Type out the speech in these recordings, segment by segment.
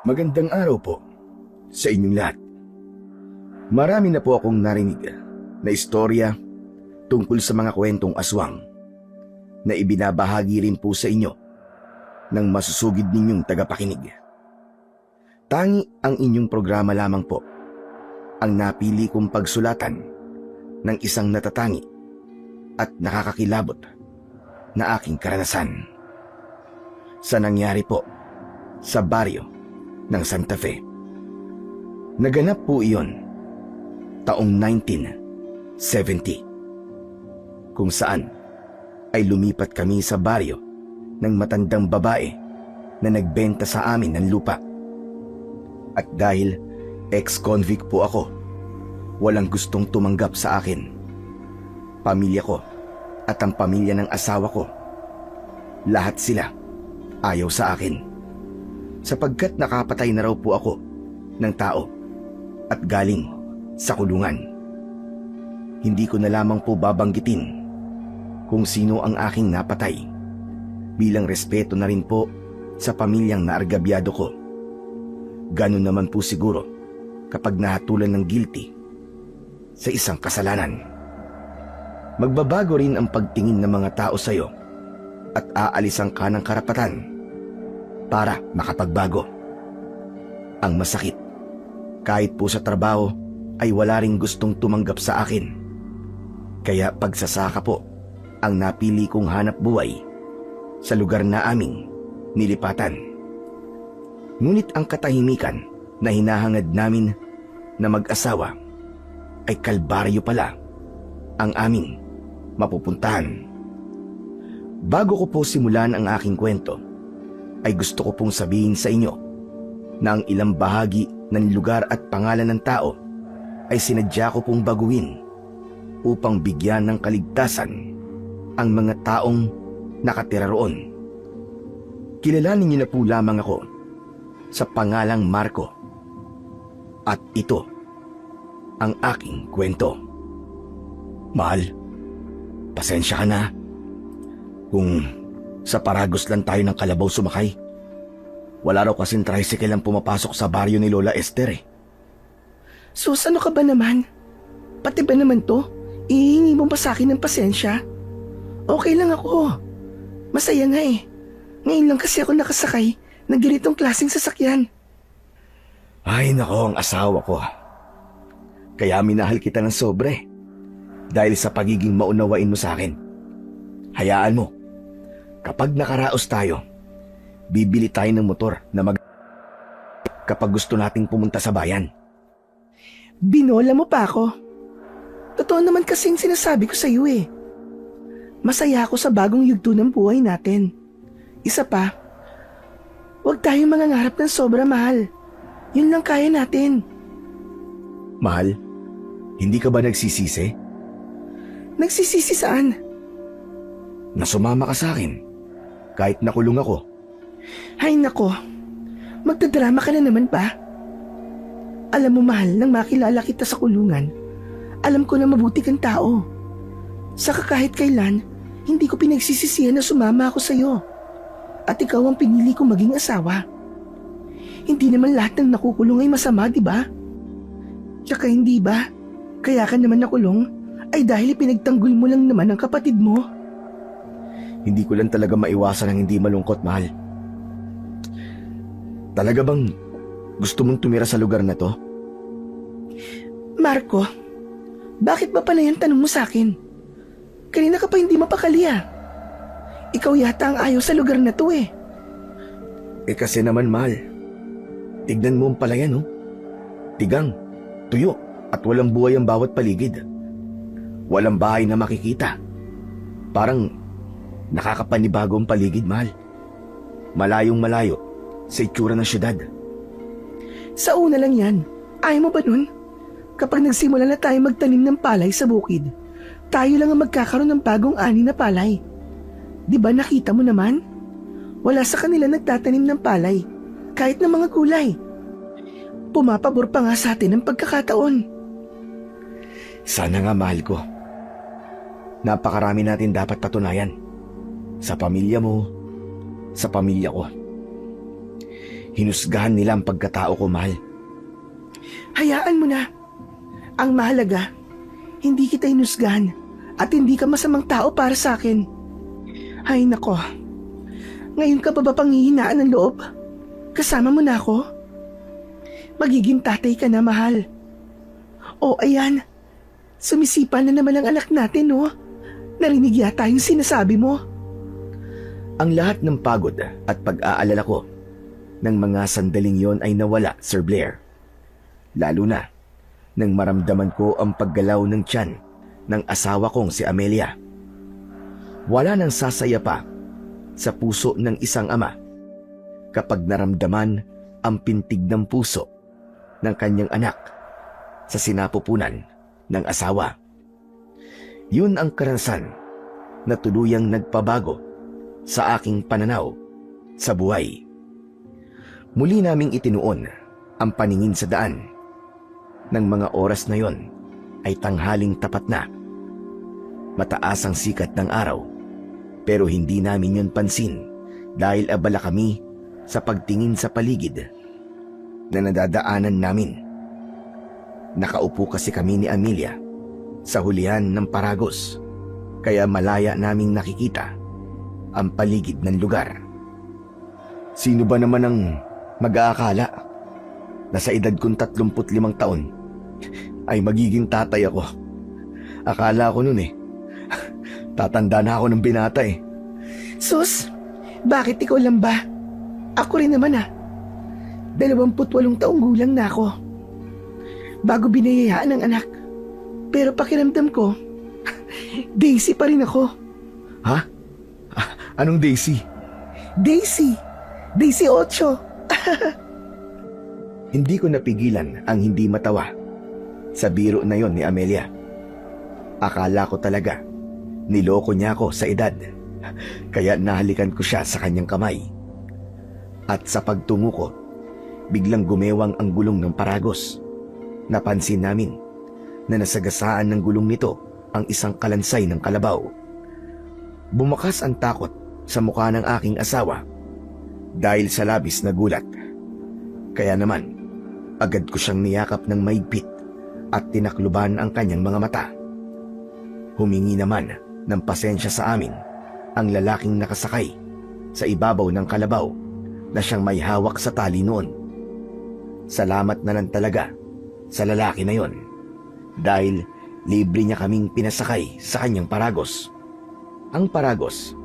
Magandang araw po sa inyong lahat. Marami na po akong narinig na istorya tungkol sa mga kwentong aswang na ibinabahagi rin po sa inyo ng masusugid ninyong tagapakinig. Tangi ang inyong programa lamang po ang napili kong pagsulatan ng isang natatangi at nakakakilabot na aking karanasan sa nangyari po sa baryo ng Santa Fe. Naganap po iyon taong 1970, kung saan ay lumipat kami sa baryo ng matandang babae na nagbenta sa amin ng lupa. At dahil ex-convict po ako, walang gustong tumanggap sa akin. Pamilya ko at ang pamilya ng asawa ko, lahat sila ayaw sa akin, sapagkat nakapatay na raw po ako ng tao at galing sa kulungan. Hindi ko na lamang po babanggitin kung sino ang aking napatay, bilang respeto na rin po sa pamilyang naargabyado ko. Ganun naman po siguro kapag nahatulan ng guilty sa isang kasalanan. Magbabago rin ang pagtingin ng mga tao sa iyo at aalisan ka ng karapatan para makapagbago. Ang masakit, kahit po sa trabaho ay wala ring gustong tumanggap sa akin. Kaya pagsasaka po ang napili kong hanap buhay sa lugar na aming nilipatan. Ngunit ang katahimikan na hinahangad namin na mag-asawa ay kalbaryo pala ang aming mapupuntahan. Bago ko po simulan ang aking kwento, ay gusto ko pong sabihin sa inyo na ang ilang bahagi ng lugar at pangalan ng tao ay sinadya ko pong baguhin upang bigyan ng kaligtasan ang mga taong nakatira roon. Kilalanin niyo na po lamang ako sa pangalang Marco, at ito ang aking kwento. Mahal, pasensya ka na kung sa Paragos lang tayo ng kalabaw sumakay. Wala raw kasing tricycle ang pumapasok sa baryo ni Lola Esther eh. Sus, ano ka ba naman? Pati ba naman to? Ihingi mo pa sa akin ng pasensya? Okay lang ako. Masaya nga eh. Ngayon lang kasi ako nakasakay ng ganitong klaseng sasakyan. Ay nako, ang asawa ko. Kaya minahal kita ng sobre dahil sa pagiging maunawain mo sa akin. Hayaan mo, kapag nakaraos tayo, bibili tayo ng motor na kapag gusto nating pumunta sa bayan. Binola mo pa ako. Totoo naman kasing sinasabi ko sa iyo eh. Masaya ako sa bagong yugto ng buhay natin. Isa pa, huwag tayong mangangarap ng sobra, mahal. Yun lang kaya natin. Mahal, hindi ka ba nagsisisi? Nagsisisi saan? Na sumama ka sa akin, kahit nakulong ako. Ay nako, magdadrama ka na naman ba? Alam mo mahal, nang makilala kita sa kulungan, alam ko na mabuti kang tao. Saka kahit kailan, hindi ko pinagsisisihan na sumama ako sa'yo. At ikaw ang pinili kong maging asawa. Hindi naman lahat ng nakukulong ay masama, di ba? Tsaka hindi ba, kaya ka naman nakulong ay dahil pinagtanggol mo lang naman ang kapatid mo. Hindi ko lang talaga maiwasan ang hindi malungkot, mahal. Talaga bang gusto mong tumira sa lugar na to? Marco, bakit ba pala yung tanong mo sa akin? Kanina ka pa hindi mapakali ah. Ikaw yata ang ayaw sa lugar na to eh. Eh kasi naman, mahal, tignan mo ang palayan oh. Tigang, tuyo at walang buhay ang bawat paligid. Walang bahay na makikita. Parang nakakapanibago ang paligid, mahal. Malayong malayo sa itsura ng syudad. Sa una lang yan. Ayaw mo ba nun? Kapag nagsimula na tayo magtanim ng palay sa bukid, tayo lang ang magkakaroon ng bagong ani na palay. Di ba nakita mo naman? Wala sa kanila nagtatanim ng palay, kahit ng mga gulay. Pumapabor pa nga sa atin ang pagkakataon. Sana nga, mahal ko. Napakarami natin dapat patunayan. Sa pamilya mo, sa pamilya ko. hinusgahan nila ang pagkatao ko, mahal. Hayaan mo na. Ang mahalaga, hindi kita hinusgahan at hindi ka masamang tao para sa akin. Ay nako, ngayon ka pa ba panghihinaan ng loob? Kasama mo na ako? Magiging tatay ka na, mahal. O ayan, sumisipa na naman ang anak natin, no? Narinig yata yung sinasabi mo. Ang lahat ng pagod at pag-aalala ko ng mga sandaling yon ay nawala, Sir Blair. Lalo na nang maramdaman ko ang paggalaw ng tiyan ng asawa kong si Amelia. Wala nang sasaya pa sa puso ng isang ama kapag naramdaman ang pintig ng puso ng kanyang anak sa sinapupunan ng asawa. Yun ang karanasan na tuluyang nagpabago sa aking pananaw sa buhay. Muli naming itinuon ang paningin sa daan. Nang mga oras na yon ay tanghaling tapat na. Mataas ang sikat ng araw, pero hindi namin yon pansin dahil abala kami sa pagtingin sa paligid na nadadaanan namin. Nakaupo kasi kami ni Amelia sa hulihan ng paragos, kaya malaya naming nakikita ang paligid ng lugar. Sino ba naman ang mag-aakala na sa edad kong 35 taon ay magiging tatay ako? Akala ko nun tatanda na ako ng binata Sus, bakit ikaw lang ba? Ako rin naman 28 taong gulang na ako. Bago binayayaan ng anak. Pero pakiramdam ko, Daisy pa rin ako. Ha? Anong Daisy? Daisy 8. Hindi ko napigilan ang hindi matawa sa biro na yon ni Amelia. Akala ko talaga niloko niya ako sa edad, kaya nahalikan ko siya sa kanyang kamay. At sa pagtungo ko, biglang gumewang ang gulong ng paragos. Napansin namin na nasagasaan ng gulong nito ang isang kalansay ng kalabaw. Bumakas ang takot sa mukha ng aking asawa dahil sa labis na gulat. Kaya naman, agad ko siyang niyakap ng maigpit at tinakluban ang kanyang mga mata. Humingi naman ng pasensya sa amin ang lalaking nakasakay sa ibabaw ng kalabaw na siyang may hawak sa tali noon. Salamat na lang talaga sa lalaki na yon dahil libre niya kaming pinasakay sa kanyang paragos. Ang paragos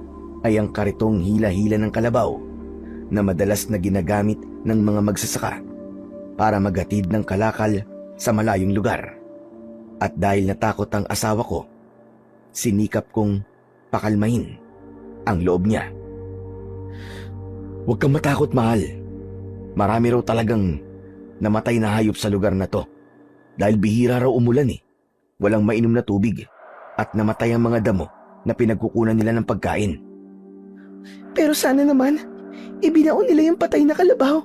ay ang karitong hila-hila ng kalabaw na madalas na ginagamit ng mga magsasaka para maghatid ng kalakal sa malayong lugar. At dahil natakot ang asawa ko, sinikap kong pakalmahin ang loob niya. Huwag kang matakot, mahal. Marami raw talagang namatay na hayop sa lugar na to dahil bihira raw umulan Walang mainom na tubig at namatay ang mga damo na pinagkukunan nila ng pagkain. Pero sana naman, ibinaon nila yung patay na kalabaw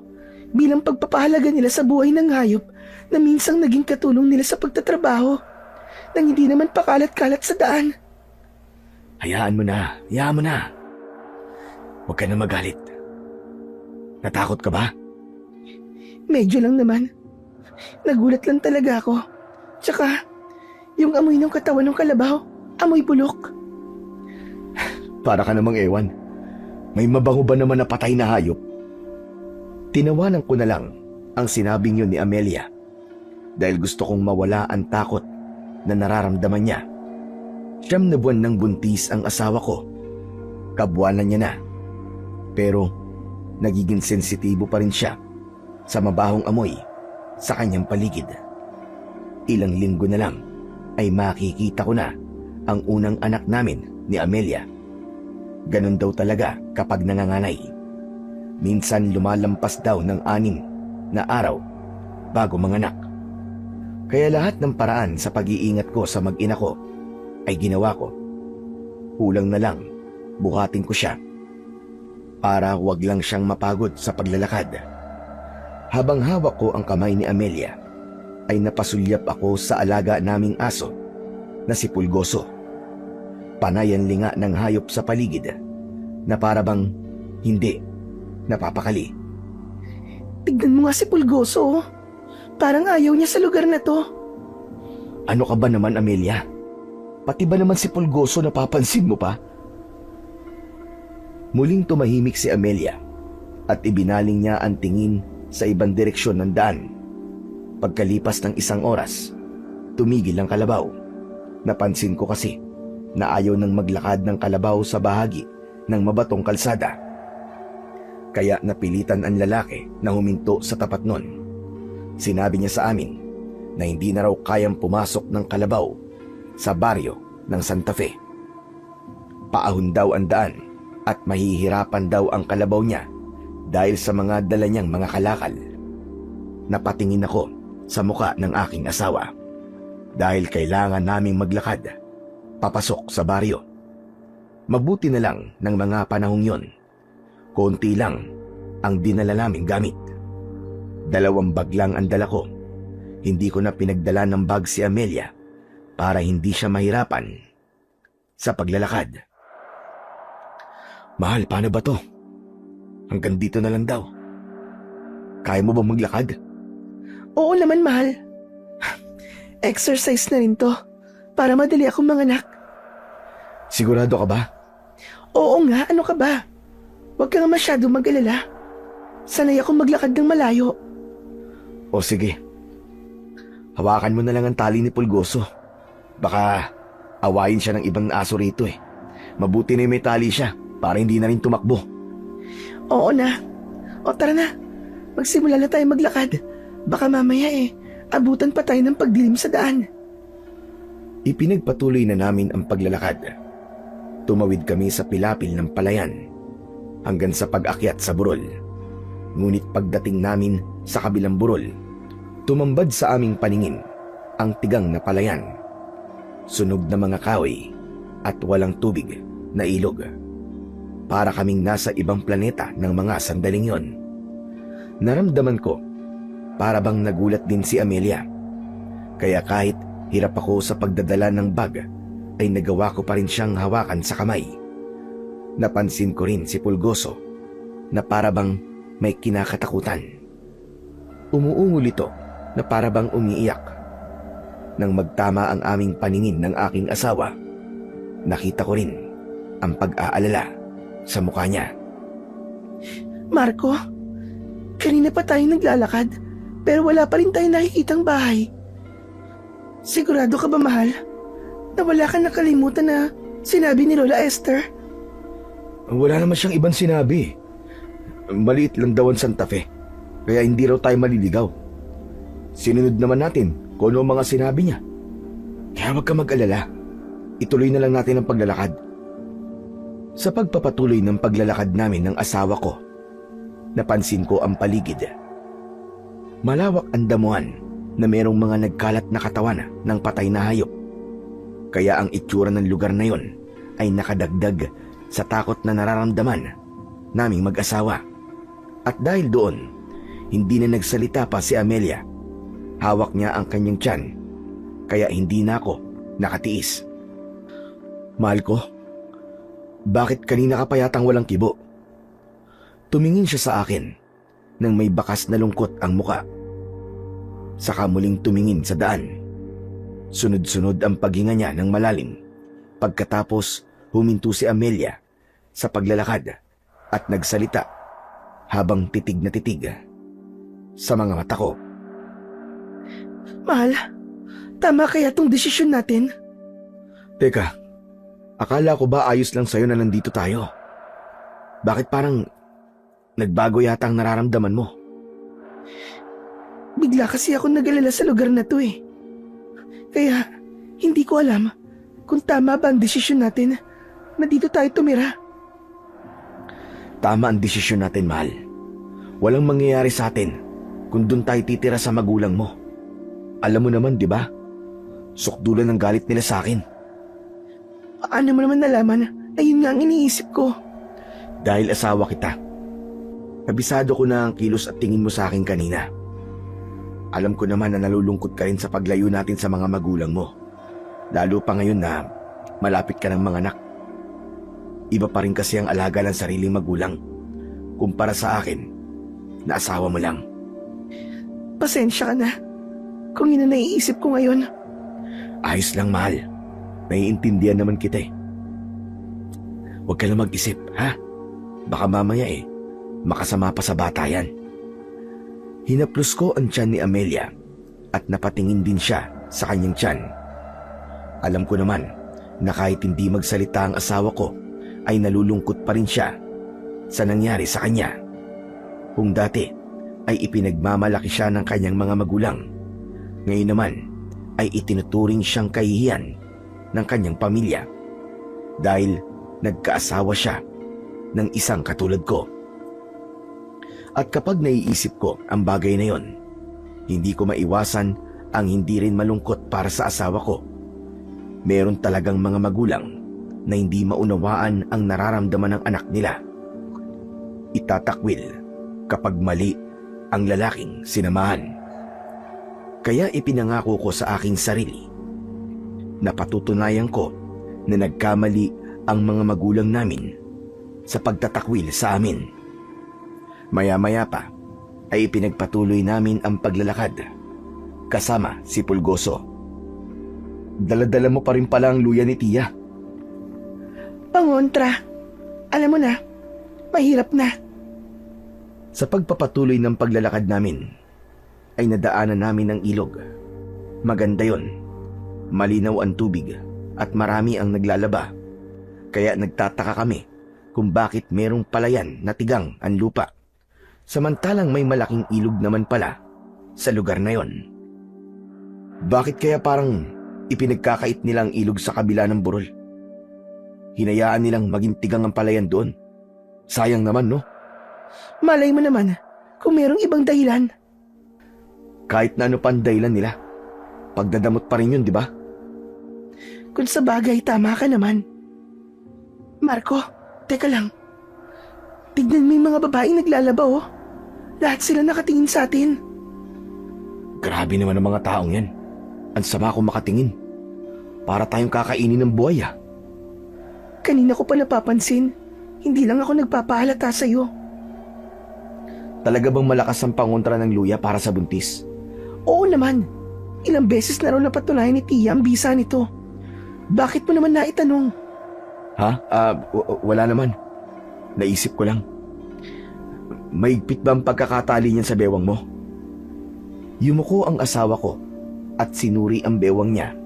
bilang pagpapahalaga nila sa buhay ng hayop na minsang naging katulong nila sa pagtatrabaho nang hindi naman pakalat-kalat sa daan. Hayaan mo na. Huwag ka na magalit. Natakot ka ba? Medyo lang naman. Nagulat lang talaga ako. Tsaka, yung amoy ng katawan ng kalabaw, amoy bulok. Para ka namang ewan. May mabango ba naman na patay na hayop? Tinawanan ko na lang ang sinabing yun ni Amelia dahil gusto kong mawala ang takot na nararamdaman niya. 9 na buwan ng buntis ang asawa ko. Kabuwanan niya na. Pero nagiging sensitibo pa rin siya sa mabahong amoy sa kanyang paligid. Ilang linggo na lang ay makikita ko na ang unang anak namin ni Amelia. Ganon daw talaga kapag nanganganay. Minsan lumalampas daw ng 6 na araw bago manganak. Kaya lahat ng paraan sa pag-iingat ko sa mag-ina ko ay ginawa ko. Kulang na lang, buhatin ko siya para wag lang siyang mapagod sa paglalakad. Habang hawak ko ang kamay ni Amelia, ay napasulyap ako sa alaga naming aso na si Pulgoso. Panay ang linga ng hayop sa paligid na para bang hindi napapakali. Tignan mo nga si Pulgoso, oh. Parang ayaw niya sa lugar na to. Ano ka ba naman, Amelia? Pati ba naman si Pulgoso napapansin mo pa? Muling tumahimik si Amelia at ibinaling niya ang tingin sa ibang direksyon ng daan. Pagkalipas ng isang oras, tumigil ang kalabaw. Napansin ko kasi na ayaw nang maglakad ng kalabaw sa bahagi ng mabatong kalsada. Kaya napilitan ang lalaki na huminto sa tapat nun. Sinabi niya sa amin na hindi na raw kayang pumasok ng kalabaw sa baryo ng Santa Fe. Paahon daw ang daan at mahihirapan daw ang kalabaw niya dahil sa mga dala niyang mga kalakal. Napatingin ako sa muka ng aking asawa dahil kailangan naming maglakad papasok sa baryo. Mabuti na lang ng mga panahong yon, konti lang ang dinala naming gamit. 2 bag lang ang dala ko. Hindi ko na pinagdala ng bag si Amelia para hindi siya mahirapan sa paglalakad. Mahal, paano ba to? Hanggang dito na lang daw. Kaya mo bang maglakad? Oo naman, mahal. Exercise na rin to para madali akong manganak. Sigurado ka ba? Oo nga, ano ka ba? Huwag ka nga masyado mag-alala. Sanay akong maglakad ng malayo. O sige. Hawakan mo na lang ang tali ni Pulgoso. Baka awayin siya ng ibang aso rito eh. Mabuti na may tali siya para hindi na rin tumakbo. Oo na. O tara na. Magsimula na tayo maglakad. Baka mamaya abutan pa tayo ng pagdilim sa daan. Ipinagpatuloy na namin ang paglalakad. Tumawid kami sa pilapil ng palayan hanggang sa pag-akyat sa burol. Ngunit pagdating namin sa kabilang burol, tumambad sa aming paningin ang tigang na palayan. Sunog na mga kahoy at walang tubig na ilog. Para kaming nasa ibang planeta ng mga sandaling yon. Naramdaman ko para bang nagulat din si Amelia. Kaya kahit hirap ako sa pagdadala ng bag, ay nagawa ko pa rin siyang hawakan sa kamay. Napansin ko rin si Pulgoso na para bang may kinakatakutan. Umuungol ito na para bang umiiyak. Nang magtama ang aming paningin ng aking asawa, nakita ko rin ang pag-aalala sa mukha niya. Marco, kanina pa tayo naglalakad pero wala pa rin tayong nakikitang bahay. Sigurado ka ba, mahal, na wala kang nakalimutan na sinabi ni Lola Esther? Wala naman siyang ibang sinabi. Maliit lang daw ang Santa Fe, kaya hindi raw tayo maliligaw. Sinunod naman natin kung ano ang mga sinabi niya. Kaya huwag ka mag-alala. Ituloy na lang natin ang paglalakad. Sa pagpapatuloy ng paglalakad namin ng asawa ko, napansin ko ang paligid. Malawak ang damuhan na merong mga nagkalat na katawan ng patay na hayop. Kaya ang itsura ng lugar na yon ay nakadagdag sa takot na nararamdaman naming mag-asawa. At dahil doon, hindi na nagsalita pa si Amelia. Hawak niya ang kanyang tiyan, kaya hindi na ako nakatiis. Mahal ko, bakit kanina ka pa yatang walang kibo? Tumingin siya sa akin nang may bakas na lungkot ang muka. Saka muling tumingin sa daan. Sunod-sunod ang paghinga niya ng malalim. Pagkatapos, huminto si Amelia sa paglalakad at nagsalita habang titig na titig sa mga mata ko. Mahal, tama kaya tong desisyon natin? Teka, akala ko ba ayos lang sa'yo na nandito tayo? Bakit parang nagbago yata ang nararamdaman mo? Bigla kasi ako nag-alala sa lugar na to eh. Kaya hindi ko alam kung tama ba ang desisyon natin na dito tayo tumira. Tama ang desisyon natin, mahal. Walang mangyayari sa atin kung doon tayo titira sa magulang mo. Alam mo naman, di ba? Sukdulan ng galit nila sa akin. Paano mo naman nalaman na yun nga ang iniisip ko? Dahil asawa kita. Kabisado ko na ang kilos at tingin mo sa akin kanina. Alam ko naman na nalulungkot ka rin sa paglayo natin sa mga magulang mo. Lalo pa ngayon na malapit ka ng mga anak. Iba pa rin kasi ang alaga ng sariling magulang kumpara sa akin na asawa mo lang. Pasensya ka na. Kung yun ang naiisip ko ngayon. Ayos lang, mahal. Naiintindihan naman kita eh. Huwag ka lang mag-isip, ha? Baka mamaya makasama pa sa bata yan. Hinaplos ko ang tiyan ni Amelia at napatingin din siya sa kanyang tiyan. Alam ko naman na kahit hindi magsalita ang asawa ko ay nalulungkot pa rin siya sa nangyari sa kanya. Kung dati ay ipinagmamalaki siya ng kanyang mga magulang, ngayon naman ay itinuturing siyang kahihiyan ng kanyang pamilya dahil nagkaasawa siya ng isang katulad ko. At kapag naiisip ko ang bagay na yon, hindi ko maiwasan ang hindi rin malungkot para sa asawa ko. Meron talagang mga magulang na hindi maunawaan ang nararamdaman ng anak nila. Itatakwil kapag mali ang lalaking sinamahan. Kaya ipinangako ko sa aking sarili na patutunayan ko na nagkamali ang mga magulang namin sa pagtatakwil sa amin. Maya-maya pa ay ipinagpatuloy namin ang paglalakad kasama si Pulgoso. Dala-dala mo pa rin pala ang luya ni Tia. Pangontra. Alam mo na, mahirap na. Sa pagpapatuloy ng paglalakad namin, ay nadaanan namin ang ilog. Maganda yon. Malinaw ang tubig at marami ang naglalaba. Kaya nagtataka kami kung bakit merong palayan na tigang ang lupa. Samantalang may malaking ilog naman pala sa lugar na yon. Bakit kaya parang ipinagkakait nila ang ilog sa kabila ng burol? Hinayaan nilang maging tigang ang palayan doon. Sayang naman, no? Malay mo naman kung merong ibang dahilan. Kahit na ano pa ang dahilan nila, pagdadamot pa rin yun, di ba? Kung sa bagay, tama ka naman. Marco, teka lang. Tignan mo yung mga babaeng naglalaba, oh. Lahat sila nakatingin sa atin. Grabe naman ang mga taong yan. Ang sama kong makatingin. Para tayong kakainin ng buhay, ah. Kanina ko pa napapansin. Hindi lang ako nagpapahalata sa'yo. Talaga bang malakas ang pangontra ng luya para sa buntis? Oo naman. Ilang beses na raw napatunayan ni Tia ang bisa nito. Bakit mo naman naitanong? Ha? Wala naman. Naisip ko lang. Maigpit ba ang pagkakatali niyan sa bewang mo? Yumuko ang asawa ko at sinuri ang bewang niya.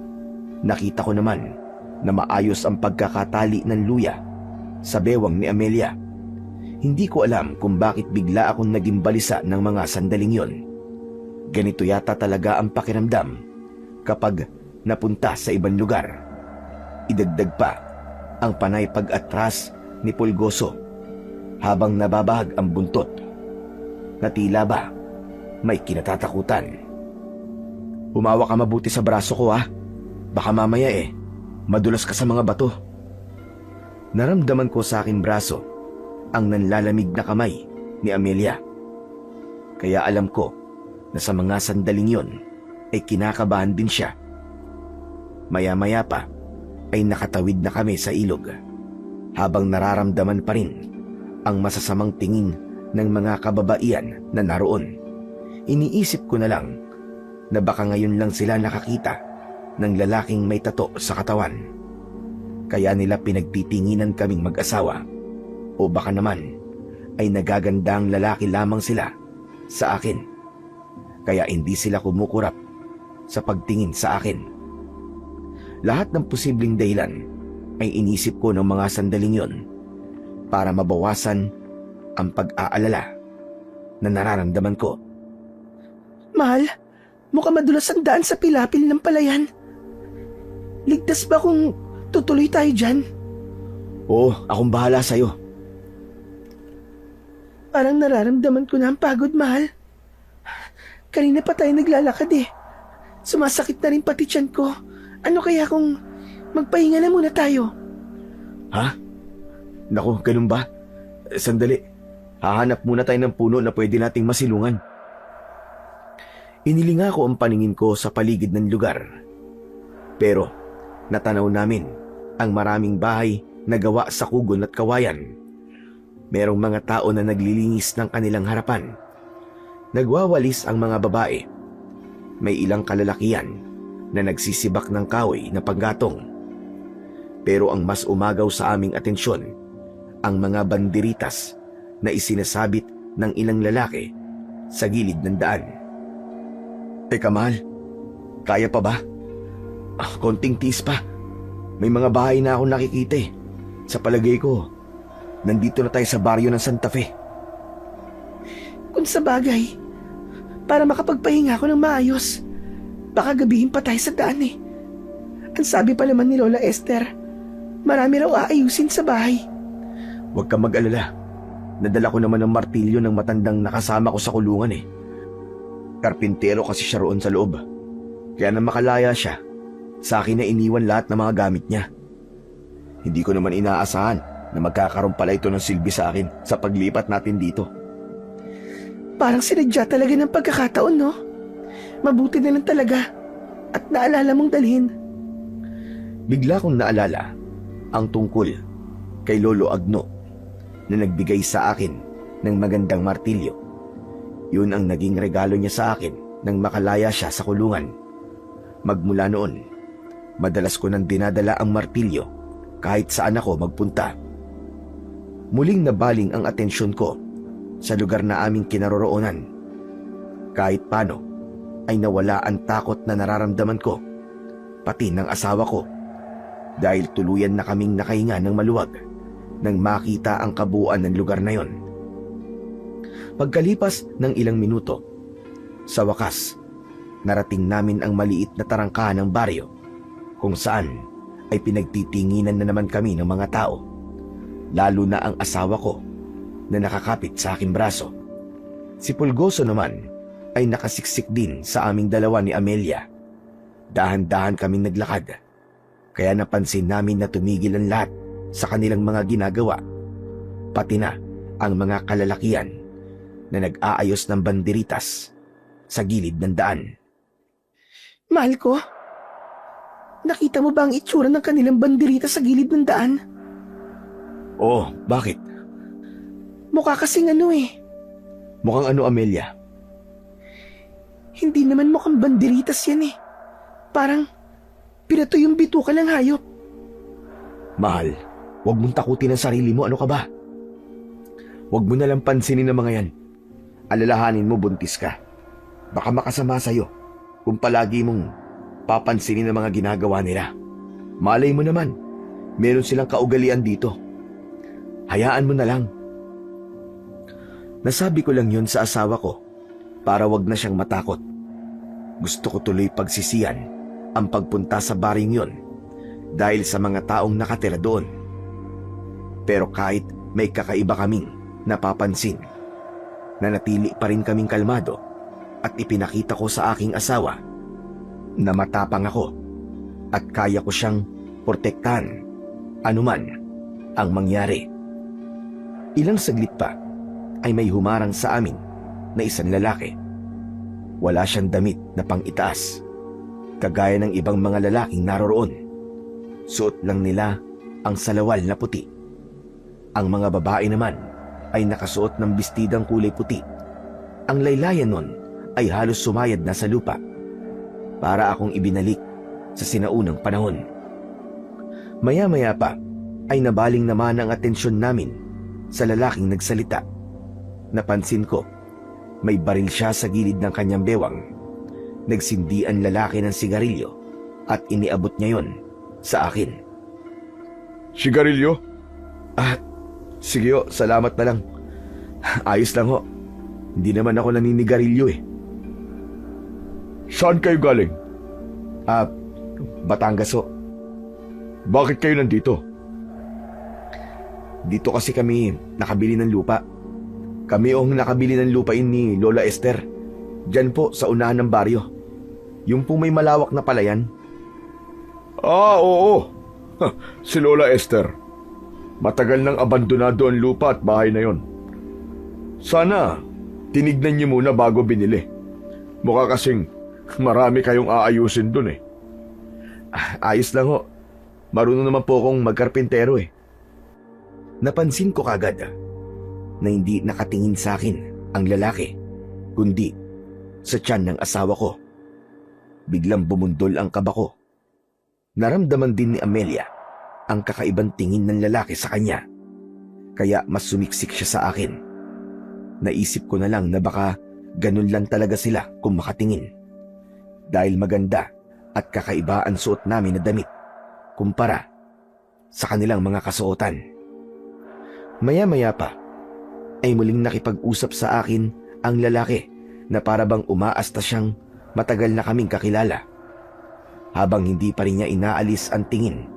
Nakita ko naman na maayos ang pagkakatali ng luya sa bewang ni Amelia. Hindi ko alam kung bakit bigla akong naging balisa ng mga sandaling yon. Ganito yata talaga ang pakiramdam kapag napunta sa ibang lugar. Idagdag pa ang panay pag-atras ni Pulgoso habang nababahag ang buntot na tila ba may kinatatakutan. Humawa ka mabuti sa braso ko, ha? Baka mamaya madulas ka sa mga bato. Naramdaman ko sa aking braso ang nanlalamig na kamay ni Amelia. Kaya alam ko na sa mga sandaling yon ay kinakabahan din siya. Maya-maya pa ay nakatawid na kami sa ilog habang nararamdaman pa rin ang masasamang tingin ng mga kababaihan na naroon. Iniisip ko na lang na baka ngayon lang sila nakakita ng lalaking may tato sa katawan. Kaya nila pinagtitinginan kaming mag-asawa. O baka naman ay nagagandang lalaki lamang sila sa akin. Kaya hindi sila kumukurap sa pagtingin sa akin. Lahat ng posibleng dahilan ay inisip ko ng mga sandaling yon para mabawasan ang pag-aalala na nararamdaman ko. Mahal, mukhang madulas ang daan sa pilapil ng palayan. Ligtas ba kung tutuloy tayo dyan? Oo, akong bahala sa'yo. Parang nararamdaman ko na ang pagod, mahal. Kanina pa tayo naglalakad Sumasakit na rin pati tiyan ko. Ano kaya kung magpahinga na muna tayo? Ha? Naku, ganun ba? Sandali. Hahanap muna tayo ng puno na pwede nating masilungan. Inilinga ko ang paningin ko sa paligid ng lugar. Pero natanaw namin ang maraming bahay na gawa sa kugon at kawayan. Merong mga tao na naglilinis ng kanilang harapan. Nagwawalis ang mga babae. May ilang kalalakihan na nagsisibak ng kahoy na panggatong. Pero ang mas umagaw sa aming atensyon, ang mga banderitas na isinasabit ng ilang lalaki sa gilid ng daan. Teka, mahal. Kaya pa ba? Konting tiis pa. May mga bahay na akong nakikita eh. Sa palagay ko, nandito na tayo sa baryo ng Santa Fe. Kung sa bagay, para makapagpahinga ako ng maayos, baka gabihin pa tayo sa daan eh. Ang sabi pa naman ni Lola Esther, marami raw aayusin sa bahay. Huwag kang mag-alala. Nadala ko naman ng martilyo ng matandang nakasama ko sa kulungan eh. Karpintero kasi siya roon sa loob. Kaya na makalaya siya, sa akin na iniwan lahat ng mga gamit niya. Hindi ko naman inaasahan na magkakaroon pala ito ng silbi sa akin sa paglipat natin dito. Parang sinadya talaga ng pagkakataon, no? Mabuti na lang talaga at naalala mong dalhin. Bigla kong naalala ang tungkol kay Lolo Agno na nagbigay sa akin ng magandang martilyo. Yun ang naging regalo niya sa akin nang makalaya siya sa kulungan. Magmula noon, madalas ko nang dinadala ang martilyo kahit saan ako magpunta. Muling nabaling ang atensyon ko sa lugar na aming kinaroroonan. Kahit paano ay nawala ang takot na nararamdaman ko, pati ng asawa ko, dahil tuluyan na kaming nakahinga ng maluwag nang makita ang kabuuan ng lugar na yon. Pagkalipas ng ilang minuto, sa wakas, narating namin ang maliit na tarangkahan ng baryo kung saan ay pinagtitinginan na naman kami ng mga tao, lalo na ang asawa ko na nakakapit sa aking braso. Si Pulgoso naman ay nakasiksik din sa aming dalawa ni Amelia. Dahan-dahan kaming naglakad, kaya napansin namin na tumigil ang lahat sa kanilang mga ginagawa, pati na ang mga kalalakian na nag-aayos ng banderitas sa gilid ng daan. Mahal ko, nakita mo ba ang itsura ng kanilang banderita sa gilid ng daan? Oo, bakit? Mukha kasing ano eh. Mukhang ano, Amelia? Hindi naman mukhang banderitas yan eh. Parang pinato yung bituka ng hayop. Mahal, huwag mong takutin ang sarili mo. Ano ka ba? Huwag mo nalang pansinin ang mga yan. Alalahanin mo, buntis ka. Baka makasama sa'yo kung palagi mong papansinin ang mga ginagawa nila. Malay mo naman, meron silang kaugalian dito. Hayaan mo na lang. Nasabi ko lang yun sa asawa ko para wag na siyang matakot. Gusto ko tuloy pagsisiyan ang pagpunta sa baring yun dahil sa mga taong nakatira doon. Pero kahit may kakaiba kaming napapansin, nanatili pa rin kaming kalmado at ipinakita ko sa aking asawa na matapang ako at kaya ko siyang protektahan anuman ang mangyari. Ilang saglit pa ay may humarang sa amin na isang lalaki. Wala siyang damit na pang-itaas, kagaya ng ibang mga lalaking naroroon. Suot lang nila ang salawal na puti. Ang mga babae naman ay nakasuot ng bestidang kulay puti. Ang laylayan nun ay halos sumayad na sa lupa, para akong ibinalik sa sinaunang panahon. Maya-maya pa ay nabaling naman ang atensyon namin sa lalaking nagsalita. Napansin ko, may baril siya sa gilid ng kanyang bewang. Nagsindi ang lalaki ng sigarilyo at iniabot niya yon sa akin. Sigarilyo? Sige ho, salamat na lang. Ayos lang ho. Hindi naman ako naninigarilyo eh. Saan kayo galing? Batangas ho. Bakit kayo nandito? Dito kasi kami nakabili ng lupa. Kami ang nakabili ng lupain ni Lola Esther. Diyan po sa unahan ng baryo. Yung po may malawak na palayan. Oo. Si Lola Esther. Matagal nang abandonado ang lupa at bahay na yon. Sana tinignan niyo muna bago binili. Mukha kasing marami kayong aayusin dun eh. Ayos lang ho. Marunong naman po akong magkarpintero eh. Napansin ko kagad na hindi nakatingin sa akin ang lalaki. kundi sa tiyan ng asawa ko. Biglang bumundol ang kaba ko. Naramdaman din ni Amelia ang kakaibang tingin ng lalaki sa kanya. Kaya mas sumiksik siya sa akin. Naisip ko na lang na baka ganun lang talaga sila kung makatingin. Dahil maganda at kakaiba ang suot namin na damit kumpara sa kanilang mga kasuotan. Maya-maya pa ay muling nakipag-usap sa akin ang lalaki na para bang umaasta siyang matagal na kaming kakilala. Habang hindi pa rin niya inaalis ang tingin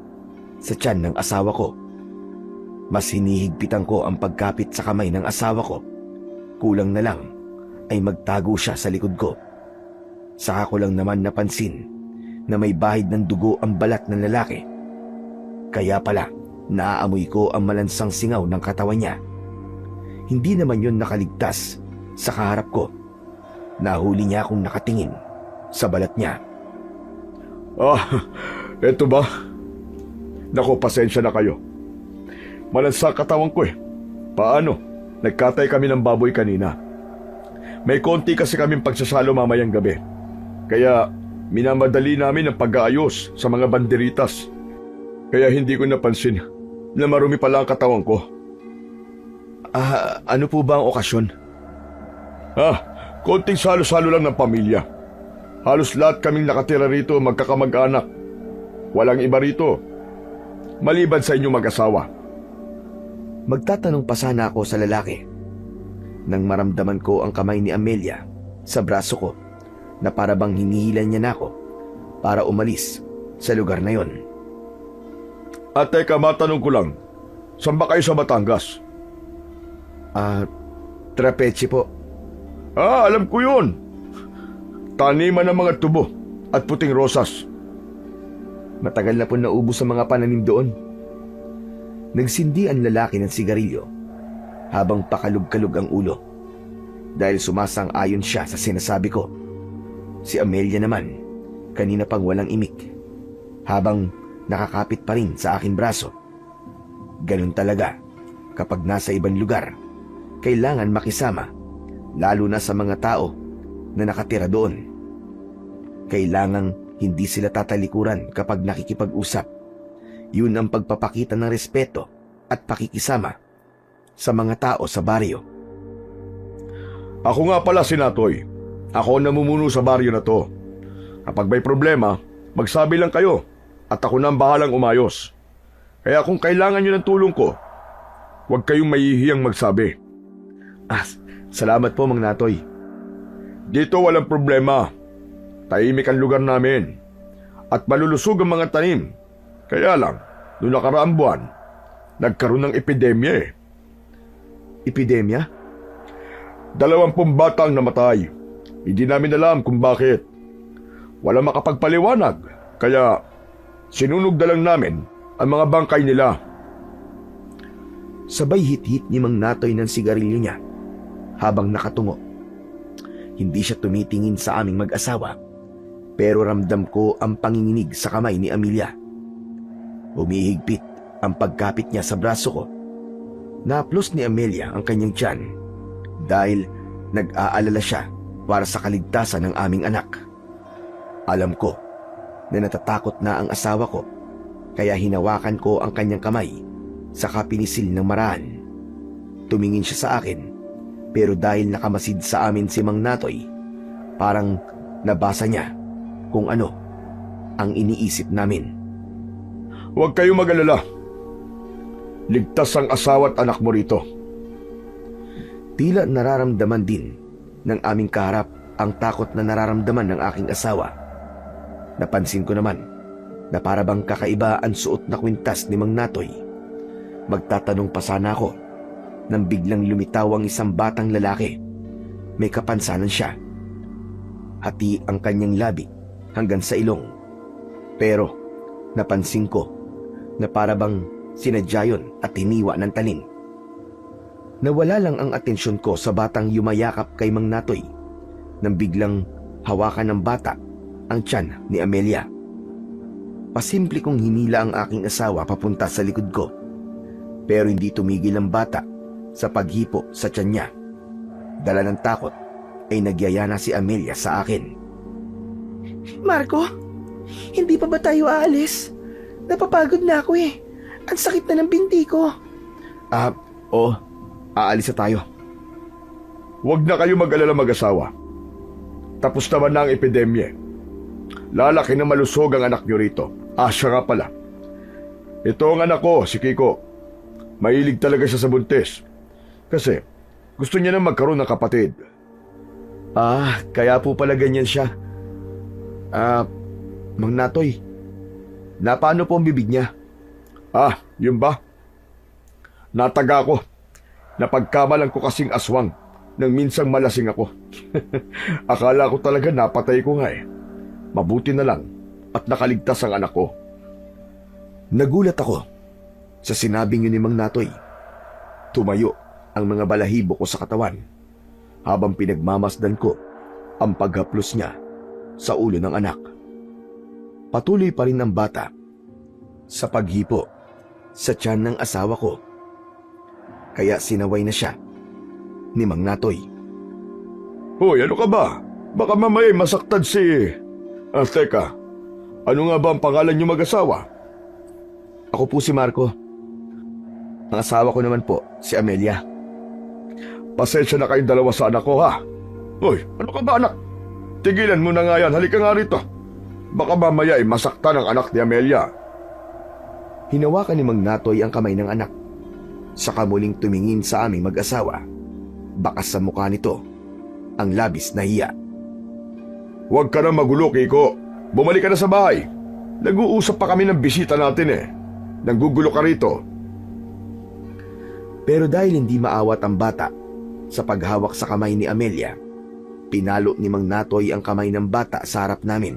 sa tiyan ng asawa ko. Mas hinihigpitan ko ang pagkapit sa kamay ng asawa ko. Kulang na lang ay magtago siya sa likod ko. Saka ko lang naman napansin na may bahid ng dugo ang balat ng lalaki. Kaya pala naaamoy ko ang malansang singaw ng katawan niya. Hindi naman yon nakaligtas sa kaharap ko. Nahuli niya akong nakatingin sa balat niya. Eto ba? Naku, pasensya na kayo. Malansa katawan ko eh. Paano? Nagkatay kami ng baboy kanina. May konti kasi kaming pagsasalo mamayang gabi. Kaya minamadali namin ang pag-aayos sa mga banderitas. Kaya hindi ko napansin na marumi pala ang katawan ko. Ano po ba ang okasyon? Konting salo-salo lang ng pamilya. Halos lahat kaming nakatira rito magkakamag-anak. Walang iba rito. Maliban sa inyong mag-asawa. Magtatanong pa sana ako sa lalaki nang maramdaman ko ang kamay ni Amelia sa braso ko na para bang hinihilan niya na ako para umalis sa lugar na yon. At teka, matanong ko lang. Saan ba kayo sa Batangas? Trapeche po. Alam ko yun. Taniman ng mga tubo at puting rosas. Matagal na po naubos sa mga pananim doon. Nagsindi ang lalaki ng sigarilyo habang pakalug-kalug ang ulo dahil sumasang-ayon siya sa sinasabi ko. Si Amelia naman, kanina pang walang imik habang nakakapit pa rin sa aking braso. Ganun talaga kapag nasa ibang lugar, kailangan makisama, lalo na sa mga tao na nakatira doon. Kailangang hindi sila tatalikuran kapag nakikipag-usap. Yun ang pagpapakita ng respeto at pakikisama sa mga tao sa baryo. Ako nga pala si Natoy. Ako ang namumuno sa baryo na to. Kapag may problema, magsabi lang kayo at ako na ang bahalang umayos. Kaya kung kailangan nyo ng tulong ko, huwag kayong mahihiyang magsabi. Salamat po, Mang Natoy. Dito walang problema. Tahimik ang lugar namin. At malulusog ang mga tanim. Kaya lang, noong nakaraang buwan, nagkaroon ng epidemya eh. Epidemya? 20 batang namatay. Hindi namin alam kung bakit. Wala makapagpaliwanag. Kaya sinunog na lang namin ang mga bangkay nila. Sabay hit-hit ni Mang Natoy ng sigarilyo niya habang nakatungo. Hindi siya tumitingin sa aming mag-asawa, pero ramdam ko ang panginginig sa kamay ni Amelia. Humihigpit ang pagkapit niya sa braso ko. Naplos ni Amelia ang kanyang tiyan dahil nag-aalala siya para sa kaligtasan ng aming anak. Alam ko na natatakot na ang asawa ko, kaya hinawakan ko ang kanyang kamay saka pinisil ng maraan. Tumingin siya sa akin, pero dahil nakamasid sa amin si Mang Natoy, parang nabasa niya kung ano ang iniisip namin. Huwag kayong mag-alala. Ligtas ang asawa at anak mo rito. Tila nararamdaman din ng aming kaharap ang takot na nararamdaman ng aking asawa. Napansin ko naman na para bang kakaiba ang suot na kwintas ni Mang Natoy. Magtatanong pa sana ako nang biglang lumitaw ang isang batang lalaki. May kapansanan siya. Hati ang kanyang labi hanggang sa ilong. Pero napansin ko na para bang sinadya yun at hiniwa ng talim. Nawala lang ang atensyon ko sa batang yumayakap kay Mang Natoy nang biglang hawakan ng bata ang tiyan ni Amelia. Pasimple kong hinila ang aking asawa papunta sa likod ko, pero hindi tumigil ang bata sa paghipo sa tiyan niya. Dala ng takot ay nagyaya na si Amelia sa akin. Marco, hindi pa ba tayo aalis? Napapagod na ako eh. Ang sakit na ng binti ko. Oo, aalis na tayo. Huwag na kayo mag-alala mag-asawa. Tapos naman na ang epidemya. Lalaki na malusog ang anak niyo rito. Siya nga pala. Ito ang anak ko, si Kiko. Mahilig talaga siya sa buntis. Kasi gusto niya na magkaroon ng kapatid. Kaya po pala ganyan siya. Mang Natoy, paano po ang bibig niya? Yun ba? Nataga ko. Napagkamalan ko kasing aswang nang minsang malasing ako. Akala ko talaga napatay ko nga eh. Mabuti na lang at nakaligtas ang anak ko. Nagulat ako sa sinabing yun ni Mang Natoy. Tumayo ang mga balahibo ko sa katawan habang pinagmamasdan ko ang paghaplos niya sa ulo ng anak. Patuloy pa rin ang bata sa paghipo sa tiyan ng asawa ko. Kaya sinaway na siya ni Mang Natoy. Hoy, ano ka ba? Baka mamaya masaktan si... teka, ano nga ba ang pangalan niyo mag-asawa? Ako po si Marco. Ang asawa ko naman po, si Amelia. Pasensya na kayong dalawa sa anak ko, ha? Hoy, ano ka ba, anak? Tigilan mo na nga yan, halika nga rito. Baka mamaya masaktan ang anak ni Amelia. Hinawakan ni Mang Natoy ang kamay ng anak. Saka muling tumingin sa aming mag-asawa. Bakas sa mukha nito ang labis na hiya. Huwag ka na magulo, Kiko. Bumalik ka na sa bahay. Nag-uusap pa kami ng bisita natin eh. Nanggugulo ka rito. Pero dahil hindi maawat ang bata sa paghawak sa kamay ni Amelia, pinalo ni Mang Natoy ang kamay ng bata sa harap namin.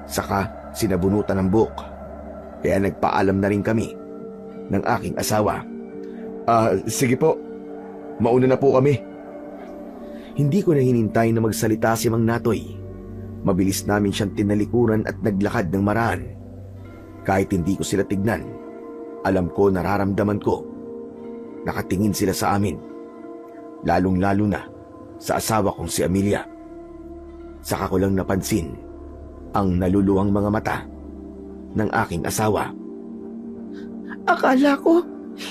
Saka sinabunutan ng buhok. Kaya nagpaalam na rin kami ng aking asawa. Sige po, mauna na po kami. Hindi ko na hinintay na magsalita si Mang Natoy. Mabilis namin siyang tinalikuran at naglakad ng maraan. Kahit hindi ko sila tignan, alam ko, nararamdaman ko. Nakatingin sila sa amin. Lalong-lalo na sa asawa kong si Amelia. Saka ko lang napansin ang naluluwang mga mata ng aking asawa. Akala ko,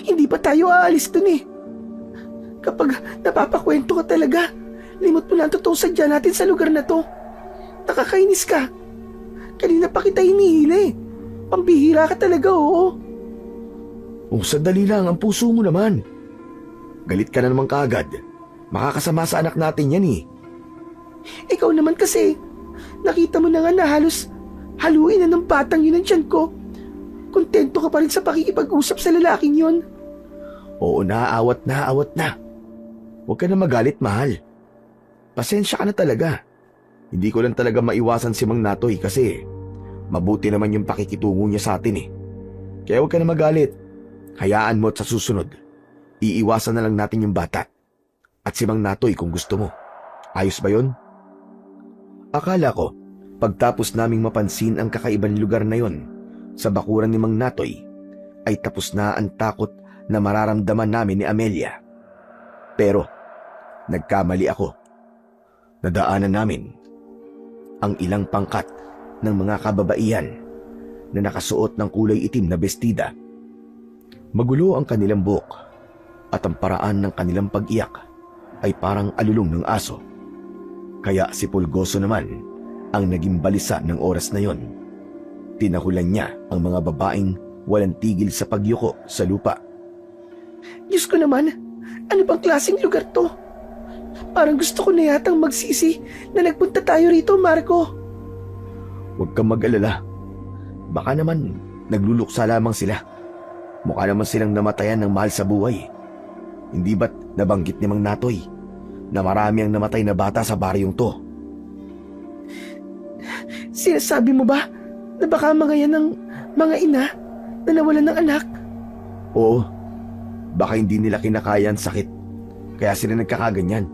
hindi pa tayo aalis dun eh. Kapag napapakwento ka talaga, limot mo na ang totoong sadya natin sa lugar na to. Nakakainis ka. Kanina pa kita hinihila eh. Pambihira ka talaga, oo. Sandali lang, ang puso mo naman. Galit ka na naman kaagad. Makakasama sa anak natin yan eh. Ikaw naman kasi, nakita mo na nga na halos haluin na ng batang yun ang tiyan ko. Kontento ka pa rin sa pakikipag-usap sa lalaking yun. Oo, naaawat na. Huwag ka na magalit, mahal. Pasensya ka na talaga. Hindi ko lang talaga maiwasan si Mang Natoy kasi mabuti naman yung pakikitungo niya sa atin eh. Kaya huwag ka na magalit. Hayaan mo at sa susunod, iiwasan na lang natin yung bata. At si Mang Natoy kung gusto mo. Ayos ba yun? Akala ko, pagtapos naming mapansin ang kakaibang lugar na yon sa bakuran ni Mang Natoy, ay tapos na ang takot na mararamdaman namin ni Amelia. Pero, nagkamali ako. Nadaanan namin ang ilang pangkat ng mga kababaihan na nakasuot ng kulay itim na bestida. Magulo ang kanilang buhok at ang paraan ng kanilang pag-iyak ay parang alulong ng aso. Kaya si Pulgoso naman ang naging balisa ng oras na yon. Tinahulan niya ang mga babaeng walang tigil sa pagyuko sa lupa. Diyos ko naman, ano bang klaseng lugar to? Parang gusto ko na yatang magsisi na nagpunta tayo rito, Marco. Huwag kang mag-alala. Baka naman nagluluksa lamang sila. Mukha naman silang namatayan ng mahal sa buhay. Hindi ba't nabanggit ni Mang Natoy na marami ang namatay na bata sa baryong to? Sinasabi mo ba na baka mga yan ng mga ina na nawalan ng anak? Oo. Baka hindi nila kinakaya ang sakit. Kaya sila nagkakaganyan.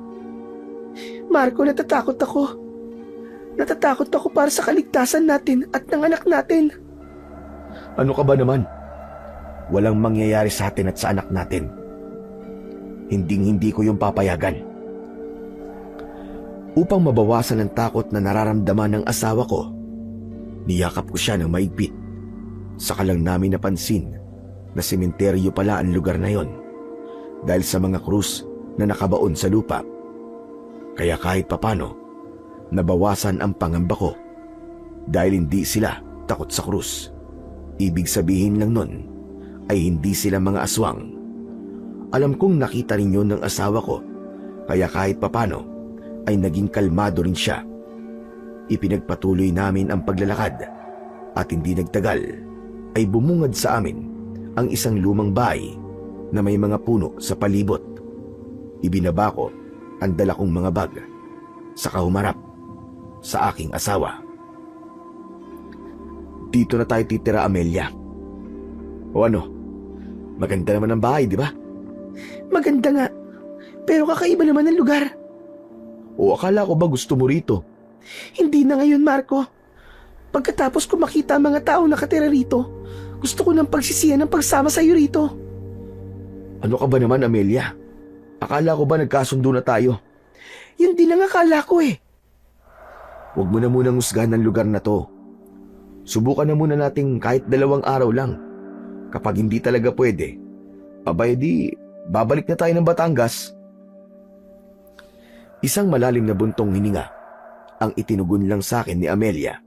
Marco, natatakot ako. Natatakot ako para sa kaligtasan natin at ng anak natin. Ano ka ba naman? Walang mangyayari sa atin at sa anak natin. Hinding-hindi ko yung papayagan. Upang mabawasan ang takot na nararamdaman ng asawa ko, niyakap ko siya ng maigpit. Saka lang namin napansin na sementeryo pala ang lugar na yon dahil sa mga krus na nakabaon sa lupa. Kaya kahit papano, nabawasan ang pangamba ko dahil hindi sila takot sa krus. Ibig sabihin lang nun ay hindi sila mga aswang. Alam kong nakita rin yun ng asawa ko, kaya kahit papano ay naging kalmado rin siya. Ipinagpatuloy namin ang paglalakad at hindi nagtagal ay bumungad sa amin ang isang lumang bahay na may mga puno sa palibot. Ibinaba ko ang dala kong mga bag, saka humarap sa aking asawa. Dito na tayo titira, Amelia. O ano? Maganda naman ang bahay, di ba? Maganda nga, pero kakaiba naman ang lugar. O akala ko ba gusto mo rito? Hindi na ngayon, Marco. Pagkatapos ko makita ang mga tao nakatira rito, gusto ko ng pagsisiyan ng pagsama sa iyo rito. Ano ka ba naman, Amelia? Akala ko ba nagkasundo na tayo? Yun din ang akala ko eh. Huwag mo na munang husgahan ng lugar na to. Subukan na muna nating kahit 2 araw lang. Kapag hindi talaga pwede, abay di, babalik na tayo ng Batangas. Isang malalim na buntong hininga ang itinugon lang sa akin ni Amelia.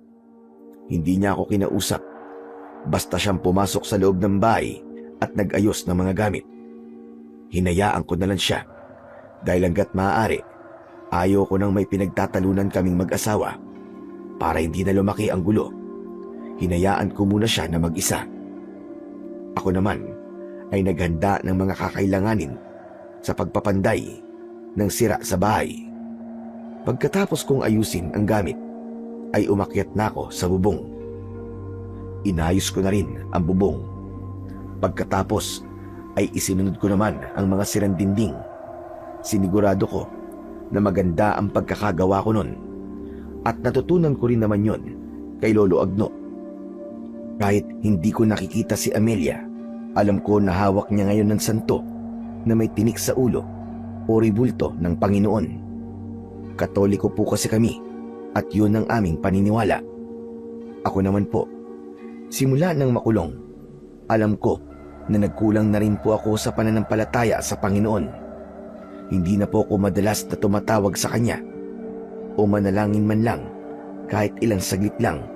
Hindi niya ako kinausap. Basta siyang pumasok sa loob ng bahay at nag-ayos ng mga gamit. Hinayaan ko na lang siya dahil hanggat maaari, ayaw ko nang may pinagtatalunan kaming mag-asawa para hindi na lumaki ang gulo. Hinayaan ko muna siya na mag-isa. Ako naman ay naghanda ng mga kakailanganin sa pagpapanday ng sira sa bahay. Pagkatapos kong ayusin ang gamit, ay umakyat na ako sa bubong. Inayos ko na rin ang bubong. Pagkatapos ay isinunod ko naman ang mga sirang dingding. Sinigurado ko na maganda ang pagkakagawa ko nun at natutunan ko rin naman yon kay Lolo Agno. Kahit hindi ko nakikita si Amelia, alam ko na hawak niya ngayon ng santo na may tinik sa ulo o ribulto ng Panginoon. Katoliko po kasi kami at yun ang aming paniniwala. Ako naman po, simula nang makulong, alam ko na nagkulang na rin po ako sa pananampalataya sa Panginoon. Hindi na po ako madalas na tumatawag sa Kanya o manalangin man lang kahit ilang saglit lang.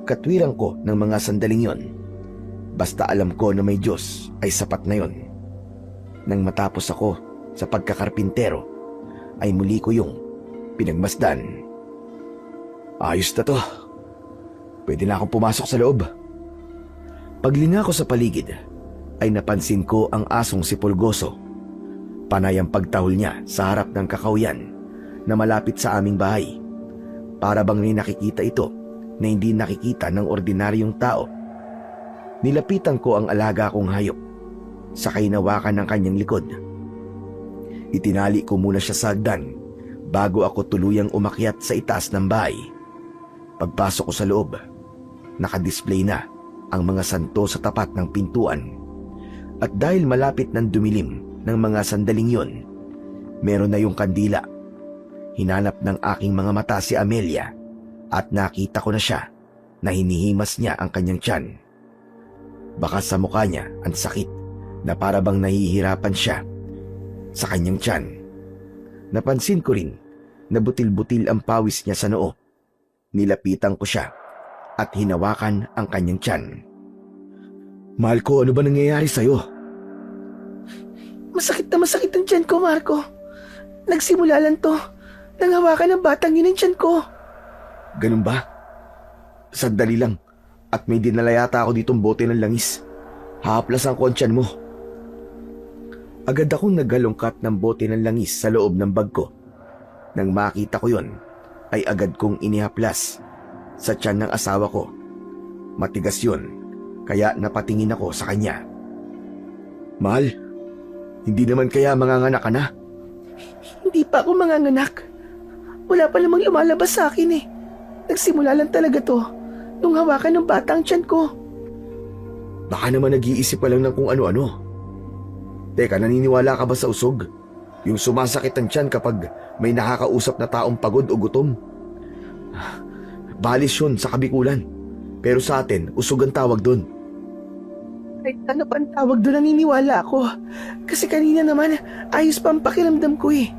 Katwiran ko ng mga sandaling yon. Basta alam ko na may Diyos ay sapat na yon. Nang matapos ako sa pagkakarpintero, ay muli ko yung pinagmasdan. Ayos na to. Pwede na akong pumasok sa loob. Paglinga ko sa paligid, ay napansin ko ang asong si Pulgoso. Panay ang pagtahol niya sa harap ng kakawyan na malapit sa aming bahay. Para bang may nakikita ito na hindi nakikita ng ordinaryong tao. Nilapitan ko ang alaga kong hayop, sakay nawakan ng kanyang likod. Itinali ko muna siya sa hagdan bago ako tuluyang umakyat sa itaas ng bahay. Pagpasok ko sa loob, nakadisplay na ang mga santo sa tapat ng pintuan. At dahil malapit ng dumilim ng mga sandaling yon, meron na yung kandila. Hinanap ng aking mga mata si Amelia at nakita ko na siya na hinihimas niya ang kanyang tiyan. Baka sa mukha niya ang sakit na para bang nahihirapan siya sa kanyang tiyan. Napansin ko rin na butil-butil ang pawis niya sa noo. Nilapitan ko siya at hinawakan ang kanyang tiyan. Mahal ko, ano ba nangyayari sa'yo? Masakit na masakit ang tiyan ko, Marco. Nagsimula lang to nang hawakan ng batang yun ang tiyan ko. Ganun ba? Sandali lang at may dinala yata ako ditong bote ng langis. Hahaplasan ko ang tiyan mo. Agad akong naggalungkat ng bote ng langis sa loob ng bag ko. Nang makita ko yon, ay agad kong inihaplas sa tiyan ng asawa ko. Matigas yun, kaya napatingin ako sa kanya. Mahal, hindi naman kaya manganganak ka na? Hindi pa ako manganganak. Wala pa namang lumalabas sa akin eh. Nagsimula lang talaga to nung hawakan ng bata ang tiyan ko. Baka naman nag-iisip ka lang ng kung ano-ano. Teka, naniniwala ka ba sa usog? Yung sumasakit ang tiyan kapag may nakakausap na taong pagod o gutom. Balis yun sa kabikulan. Pero sa atin, usog ang tawag doon. Kahit ano pa ang tawag doon, naniniwala ako. Kasi kanina naman, ayos pa ang pakiramdam ko eh.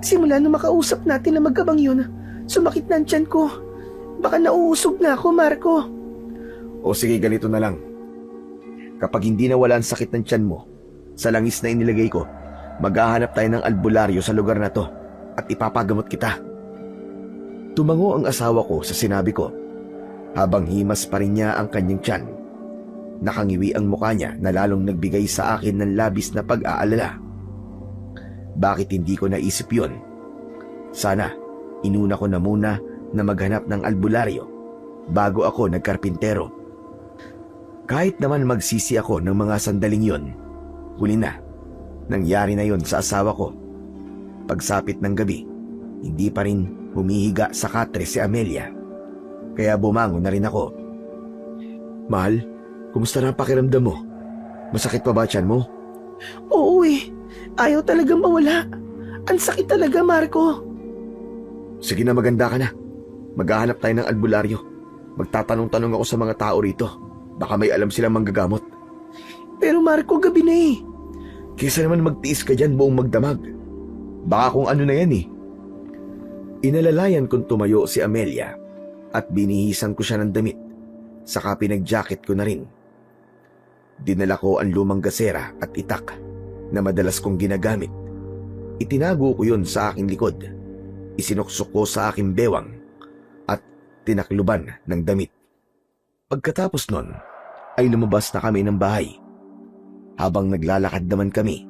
Simula nung makausap natin na magkabang yun, sumakit na ang tiyan ko. Baka nauusog na ako, Marco. O sige, ganito na lang. Kapag hindi nawala ang sakit ng tiyan mo, sa langis na inilagay ko, maghahanap tayo ng albularyo sa lugar na to at ipapagamot kita. Tumango ang asawa ko sa sinabi ko, habang himas pa rin niya ang kanyang tiyan. Nakangiwi ang mukha niya na lalong nagbigay sa akin ng labis na pag-aalala. Bakit hindi ko naisip yun? Sana, inuna ko na muna na maghanap ng albularyo bago ako nagkarpintero. Kahit naman magsisi ako ng mga sandaling yon, huli na. Nangyari na yon sa asawa ko. Pagsapit ng gabi, hindi pa rin humihiga sa katre si Amelia. Kaya bumangon na rin ako. Mahal, kumusta na ang pakiramdam mo? Masakit pa ba tiyan mo? Oo eh, ayaw talagang mawala. Ang sakit talaga, Marco. Sige na, maganda ka na. Maghahanap tayo ng albularyo. Magtatanong-tanong ako sa mga tao rito. Baka may alam silang manggagamot. Pero Marco, gabi na eh. Kesa naman magtiis ka dyan buong magdamag. Baka kung ano na yan eh. Inalalayan kong tumayo si Amelia at binihisan ko siya ng damit. Saka pinag-jacket ko na rin. Dinala ko ang lumang gasera at itak na madalas kong ginagamit. Itinago ko yun sa aking likod. Isinuksok ko sa aking bewang at tinakluban ng damit. Pagkatapos nun, ay lumabas na kami ng bahay. Habang naglalakad naman kami,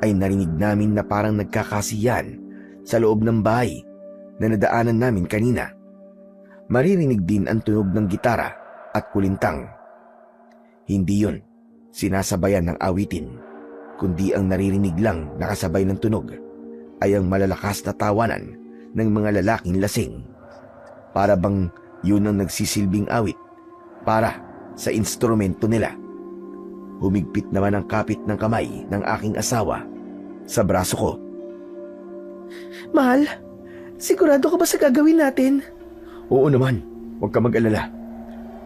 ay narinig namin na parang nagkakasiyan sa loob ng bahay na nadaanan namin kanina. Maririnig din ang tunog ng gitara at kulintang. Hindi yun sinasabayan ng awitin, kundi ang naririnig lang na kasabay ng tunog ay ang malalakas na tawanan ng mga lalaking lasing. Para bang yun ang nagsisilbing awit para sa instrumento nila. Humigpit naman ang kapit ng kamay ng aking asawa sa braso ko. Mahal, sigurado ka ba sa gagawin natin? Oo naman, huwag ka mag-alala.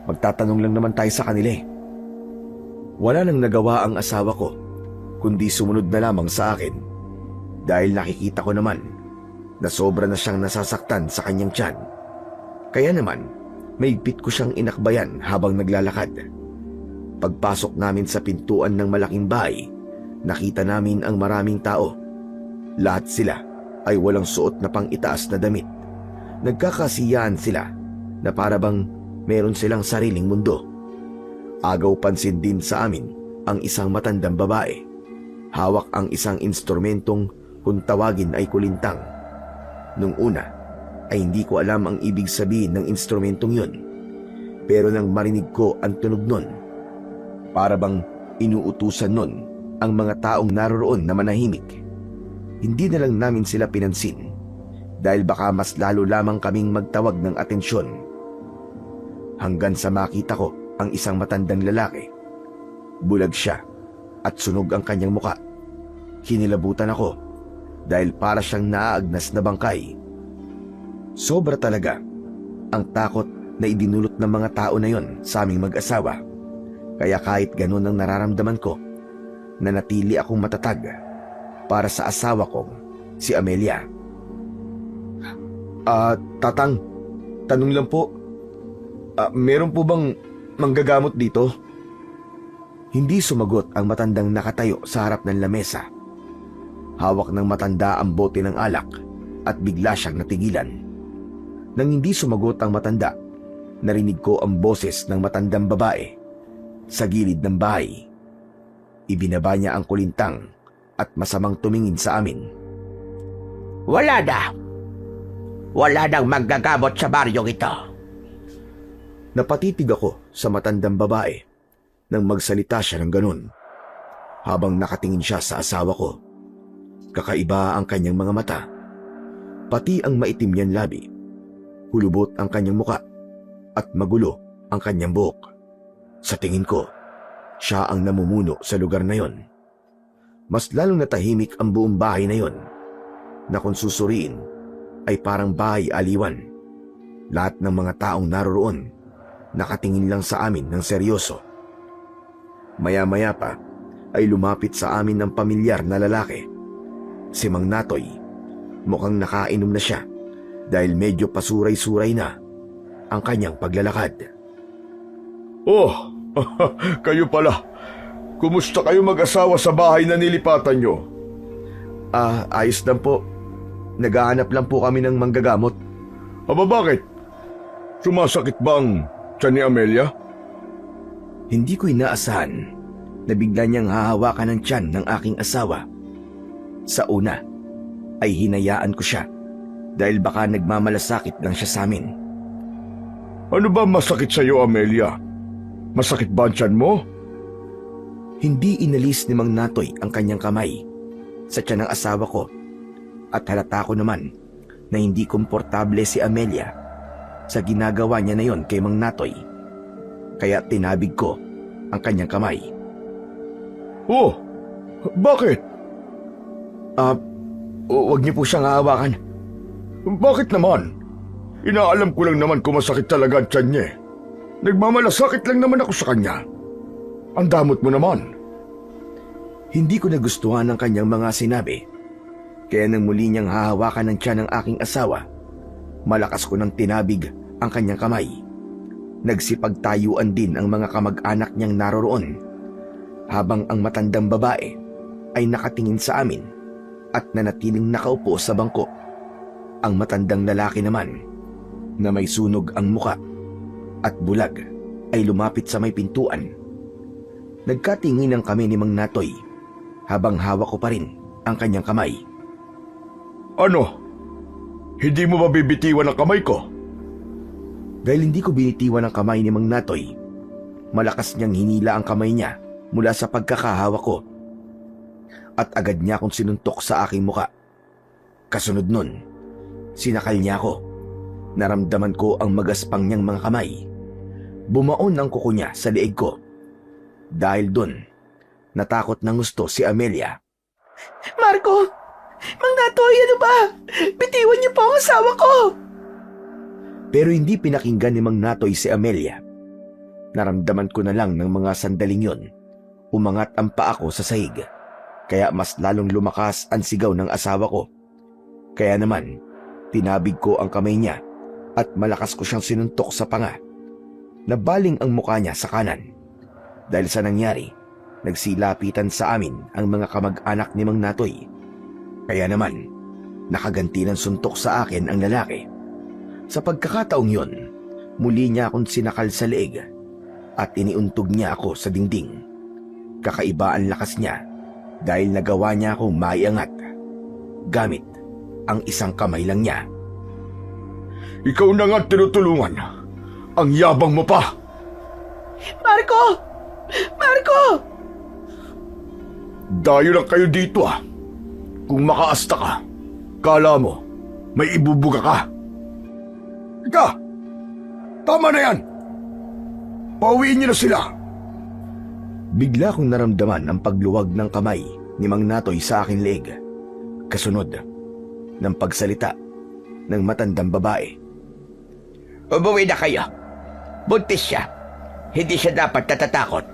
Magtatanong lang naman tayo sa kanila eh. Wala nang nagawa ang asawa ko, kundi sumunod na lamang sa akin. Dahil nakikita ko naman na sobra na siyang nasasaktan sa kanyang tiyan. Kaya naman, mahigpit ko siyang inakbayan habang naglalakad. Pagpasok namin sa pintuan ng malaking bahay, nakita namin ang maraming tao. Lahat sila ay walang suot na pang-itaas na damit. Nagkakasiyahan sila na para bang meron silang sariling mundo. Agaw pansin din sa amin ang isang matandang babae. Hawak ang isang instrumentong kung tawagin ay kulintang. Nung una ay hindi ko alam ang ibig sabihin ng instrumentong yun. Pero nang marinig ko ang tunog nun, para bang inuutusan nun ang mga taong naroroon na manahimik. Hindi na lang namin sila pinansin dahil baka mas lalo lamang kaming magtawag ng atensyon. Hanggang sa makita ko ang isang matandang lalaki. Bulag siya at sunog ang kanyang muka. Kinilabutan ako dahil para siyang naaagnas na bangkay. Sobra talaga ang takot na idinulot ng mga tao na yon sa aming mag-asawa. Kaya kahit ganun ang nararamdaman ko, nanatili akong matatag para sa asawa kong si Amelia. Tatang, tanong lang po, meron po bang manggagamot dito? Hindi sumagot ang matandang nakatayo sa harap ng lamesa. Hawak ng matanda ang bote ng alak at bigla siyang natigilan. Nang hindi sumagot ang matanda, narinig ko ang boses ng matandang babae sa gilid ng bahay. Ibinaba niya ang kulintang at masamang tumingin sa amin. Wala na. Wala nang manggagamot sa baryong ito. Napatitig ako sa matandang babae nang magsalita siya ng ganun. Habang nakatingin siya sa asawa ko, kakaiba ang kanyang mga mata. Pati ang maitim niyang labi. Hulubot ang kanyang muka at magulo ang kanyang buhok. Sa tingin ko, siya ang namumuno sa lugar na yon. Mas lalong natahimik ang buong bahay na yon, na kung susuriin ay parang bahay aliwan. Lahat ng mga taong naroroon nakatingin lang sa amin ng seryoso. Maya-maya pa ay lumapit sa amin ng pamilyar na lalaki. Si Mang Natoy. Mukhang nakainom na siya dahil medyo pasuray-suray na ang kanyang paglalakad. Oh, kayo pala. Kumusta kayo mag-asawa sa bahay na nilipatan nyo? Ayos lang po. Naghahanap lang po kami ng manggagamot. Aba bakit? Sumasakit ba ang tiyan ni Amelia? Hindi ko inaasahan na bigla niyang hahawakan ng tiyan ng aking asawa. Sa una ay hinayaan ko siya dahil baka nagmamalasakit lang siya sa amin. Ano ba masakit sa iyo, Amelia? Masakit ba ang tiyan mo? Hindi inalis ni Mang Natoy ang kanyang kamay sa tiyan ng asawa ko at halata ko naman na hindi komportable si Amelia sa ginagawa niya na yon kay Mang Natoy. Kaya tinabig ko ang kanyang kamay. Oh, bakit? Huwag niyo po siyang hahawakan. Bakit naman? Inaalam ko lang naman kung masakit talaga ang tiyan niya eh. Nagmamalasakit lang naman ako sa kanya. Ang damot mo naman. Hindi ko nagustuhan ang kanyang mga sinabi. Kaya nang muli niyang hahawakan ng tiyan ng aking asawa, malakas ko nang tinabig ang kanyang kamay. Nagsipagtayuan din ang mga kamag-anak niyang naroroon, habang ang matandang babae ay nakatingin sa amin at nanatiling nakaupo sa bangko. Ang matandang lalaki naman, na may sunog ang muka at bulag, ay lumapit sa may pintuan. Nagkatinginan kami ni Mang Natoy habang hawak ko pa rin ang kanyang kamay. Ano? Hindi mo ba bibitiwan ang kamay ko? Dahil hindi ko binitiwan ang kamay ni Mang Natoy, malakas niyang hinila ang kamay niya mula sa pagkakahawak ko at agad niya akong sinuntok sa aking muka. Kasunod nun, sinakal niya ako. Naramdaman ko ang magaspang niyang mga kamay. Bumaon ang kuko niya sa leeg ko. Dahil dun, natakot ng gusto si Amelia. Marco! Mang Natoy, ano ba? Bitiwan niyo po ang asawa ko! Pero hindi pinakinggan ni Mang Natoy si Amelia. Naramdaman ko na lang ng mga sandaling yon, umangat ang paa ko sa sahig. Kaya mas lalong lumakas ang sigaw ng asawa ko. Kaya naman, tinabig ko ang kamay niya at malakas ko siyang sinuntok sa panga. Nabaling ang mukha niya sa kanan. Dahil sa nangyari, nagsilapitan sa amin ang mga kamag-anak ni Mang Natoy. Kaya naman, nakaganti ng suntok sa akin ang lalaki. Sa pagkakataong yon, muli niya akong sinakal sa leeg at iniuntog niya ako sa dingding. Kakaiba ang lakas niya dahil nagawa niya akong maiangat gamit ang isang kamay lang niya. Ikaw na nga tinutulungan. Ang yabang mo pa! Marco! Marco! Dayo lang kayo dito ah. Kung makaasta ka, kala mo may ibubuga ka. Ika! Tama na yan! Pauwiin niyo na sila! Bigla kong naramdaman ang pagluwag ng kamay ni Mang Natoy sa aking leeg. Kasunod ng pagsalita ng matandang babae. Umuwi na kayo. Buntis siya. Hindi siya dapat natatakot.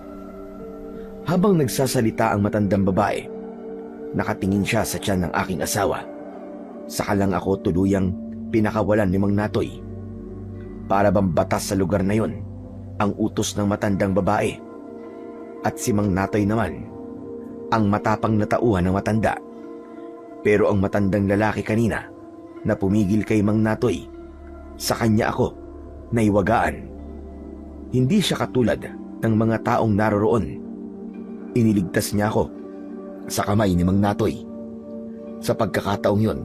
Habang nagsasalita ang matandang babae, nakatingin siya sa tiyan ng aking asawa. Saka lang ako tuluyang pinakawalan ni Mang Natoy. Para bang batas sa lugar na yon ang utos ng matandang babae. At si Mang Natoy naman, ang matapang na tauhan ng matanda. Pero ang matandang lalaki kanina na pumigil kay Mang Natoy, sa kanya ako naiwagaan. Hindi siya katulad ng mga taong naroroon. Iniligtas niya ako sa kamay ni Mang Natoy. Sa pagkakataong yon,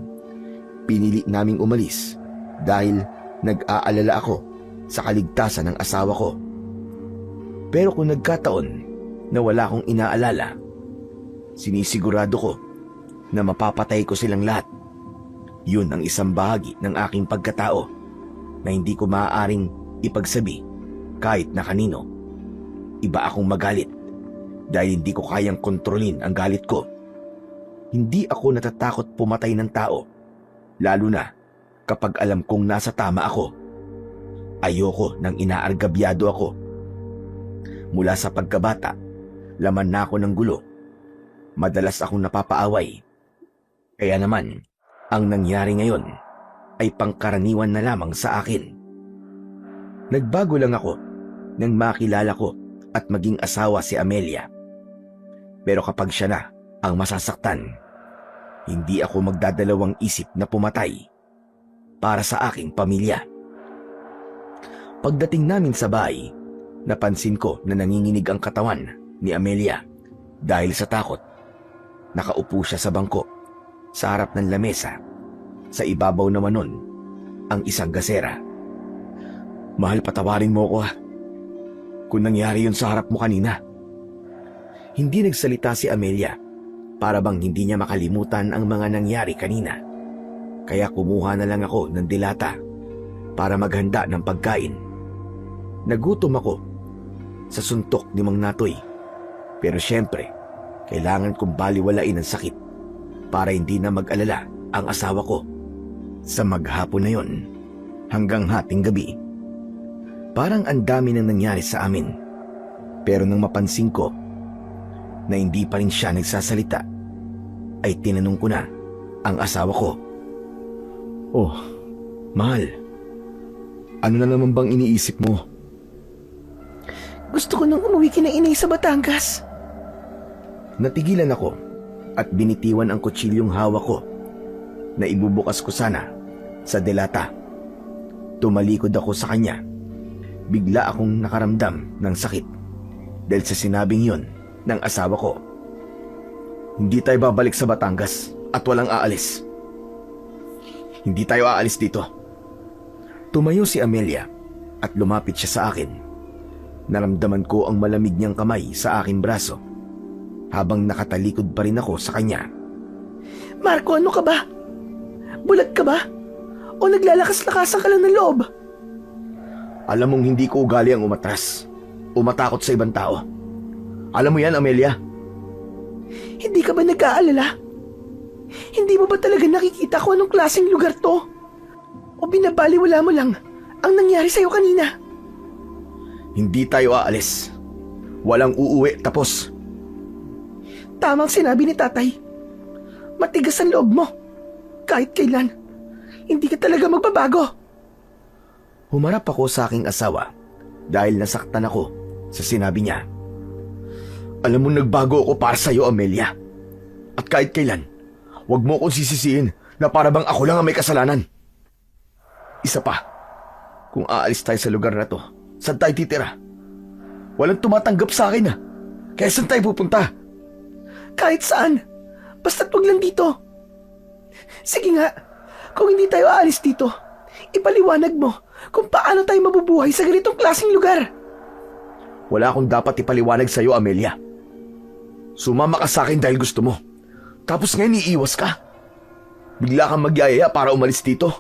pinili naming umalis dahil nag-aalala ako sa kaligtasan ng asawa ko. Pero kung nagkataon na wala akong inaalala, sinisigurado ko na mapapatay ko silang lahat. Yun ang isang bahagi ng aking pagkatao na hindi ko maaaring ipagsabi kahit na kanino. Iba akong magalit dahil hindi ko kayang kontrolin ang galit ko. Hindi ako natatakot pumatay ng tao, lalo na kapag alam kong nasa tama ako. Ayoko nang inaargabyado ako. Mula sa pagkabata, laman na ako ng gulo. Madalas akong napapaaway. Kaya naman, ang nangyari ngayon ay pangkaraniwan na lamang sa akin. Nagbago lang ako nang makilala ko at maging asawa si Amelia. Pero kapag siya na ang masasaktan, hindi ako magdadalawang isip na pumatay para sa aking pamilya. Pagdating namin sa bahay, napansin ko na nanginginig ang katawan ni Amelia dahil sa takot. Nakaupo siya sa bangko sa harap ng lamesa. Sa ibabaw naman nun ang isang gasera. Mahal, patawarin mo ko ha. Kung nangyari yun sa harap mo kanina. Hindi nagsalita si Amelia para bang hindi niya makalimutan ang mga nangyari kanina. Kaya kumuha na lang ako ng dilata para maghanda ng pagkain. Nagutom ako sa suntok ni Mang Natoy. Pero syempre, kailangan kong baliwalain ang sakit para hindi na mag-alala ang asawa ko. Sa maghapon na yon, hanggang hating gabi, parang ang dami nang nangyari sa amin. Pero nang mapansin ko na hindi pa rin siya nagsasalita, ay tinanong ko na ang asawa ko. Oh, mahal, ano na naman bang iniisip mo? Gusto ko nang umuwi kina inay sa Batangas. Natigilan ako at binitiwan ang kutsilyong hawak ko na ibubukas ko sana sa delata. Tumalikod ako sa kanya. Bigla akong nakaramdam ng sakit dahil sa sinabing yon ng asawa ko. Hindi tayo babalik sa Batangas at walang aalis. Hindi tayo aalis dito. Tumayo si Amelia at lumapit siya sa akin. Naramdaman ko ang malamig niyang kamay sa aking braso habang nakatalikod pa rin ako sa kanya. Marco, ano ka ba? Bulag ka ba? O naglalakas-lakasan ka lang ng loob? Alam mong hindi ko ugali ang umatras o matakot sa ibang tao. Alam mo yan, Amelia? Hindi ka ba nag-aalala? Hindi mo ba talaga nakikita kung anong klaseng lugar to? O binabaliwala mo lang ang nangyari sa'yo kanina? Hindi tayo aalis. Walang uuwi, tapos. Tamang sinabi ni tatay. Matigas ang loob mo. Kahit kailan, hindi ka talaga magbabago. Humarap ako sa aking asawa dahil nasaktan ako sa sinabi niya. Alam mo, nagbago ako para sa'yo, Amelia. At kahit kailan, huwag mo akong sisisihin na para bang ako lang ang may kasalanan. Isa pa, kung aalis tayo sa lugar na to, saan tayo titira? Walang tumatanggap sa akin ah. Kaya saan tayo pupunta? Kahit saan, basta't wag lang dito. Sige nga, kung hindi tayo aalis dito, ipaliwanag mo kung paano tayo mabubuhay sa ganitong klaseng lugar. Wala akong dapat ipaliwanag sa'yo, Amelia. Sumama ka sa akin dahil gusto mo. Tapos ngayon iiwas ka. Bigla kang magyayaya para umalis dito.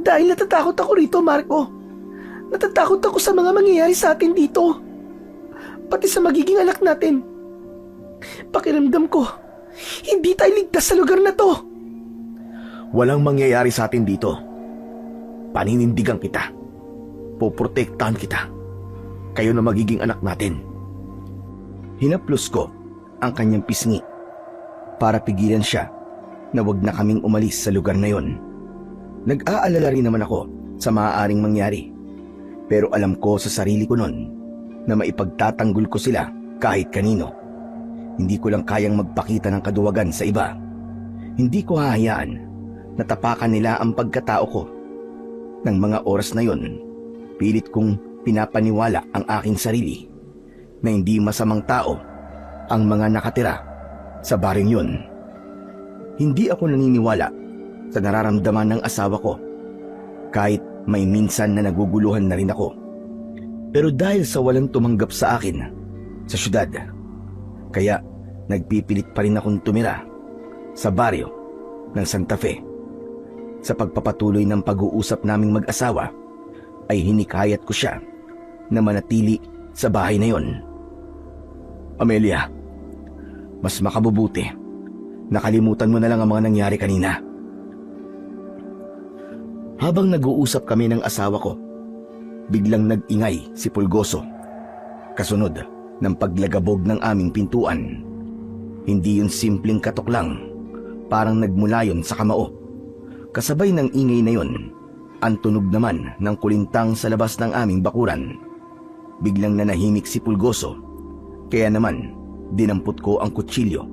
Dahil natatakot ako rito, Marco. Natatakot ako sa mga mangyayari sa atin dito. Pati sa magiging anak natin. Pakiramdam ko, hindi tayo ligtas sa lugar na to. Walang mangyayari sa atin dito. Paninindigan kita. Poprotektahan kita. Kayo na magiging anak natin. Hinaplos ko ang kanyang pisngi para pigilan siya na wag na kaming umalis sa lugar na yon. Nag-aalala rin naman ako sa maaaring mangyari. Pero alam ko sa sarili ko nun na maipagtatanggol ko sila kahit kanino. Hindi ko lang kayang magpakita ng kaduwagan sa iba. Hindi ko hahayaan na tapakan nila ang pagkatao ko. Ng mga oras na yon, pilit kong pinapaniwala ang aking sarili na hindi masamang tao ang mga nakatira sa baring yun. Hindi ako naniniwala sa nararamdaman ng asawa ko kahit may minsan na naguguluhan na rin ako. Pero dahil sa walang tumanggap sa akin sa syudad, kaya nagpipilit pa rin akong tumira sa baryo ng Santa Fe. Sa pagpapatuloy ng pag-uusap naming mag-asawa, ay hinikayat ko siya na manatili sa bahay na yon. Amelia, mas makabubuti Nakalimutan mo na lang ang mga nangyari kanina. Habang nag-uusap kami ng asawa ko, biglang nag-ingay si Pulgoso. Kasunod ng paglagabog ng aming pintuan. Hindi yun simpleng katok lang, parang nagmula yun sa kamao. Kasabay ng ingay na yun, ang tunog naman ng kulintang sa labas ng aming bakuran. Biglang nanahimik si Pulgoso, kaya naman dinampot ko ang kutsilyo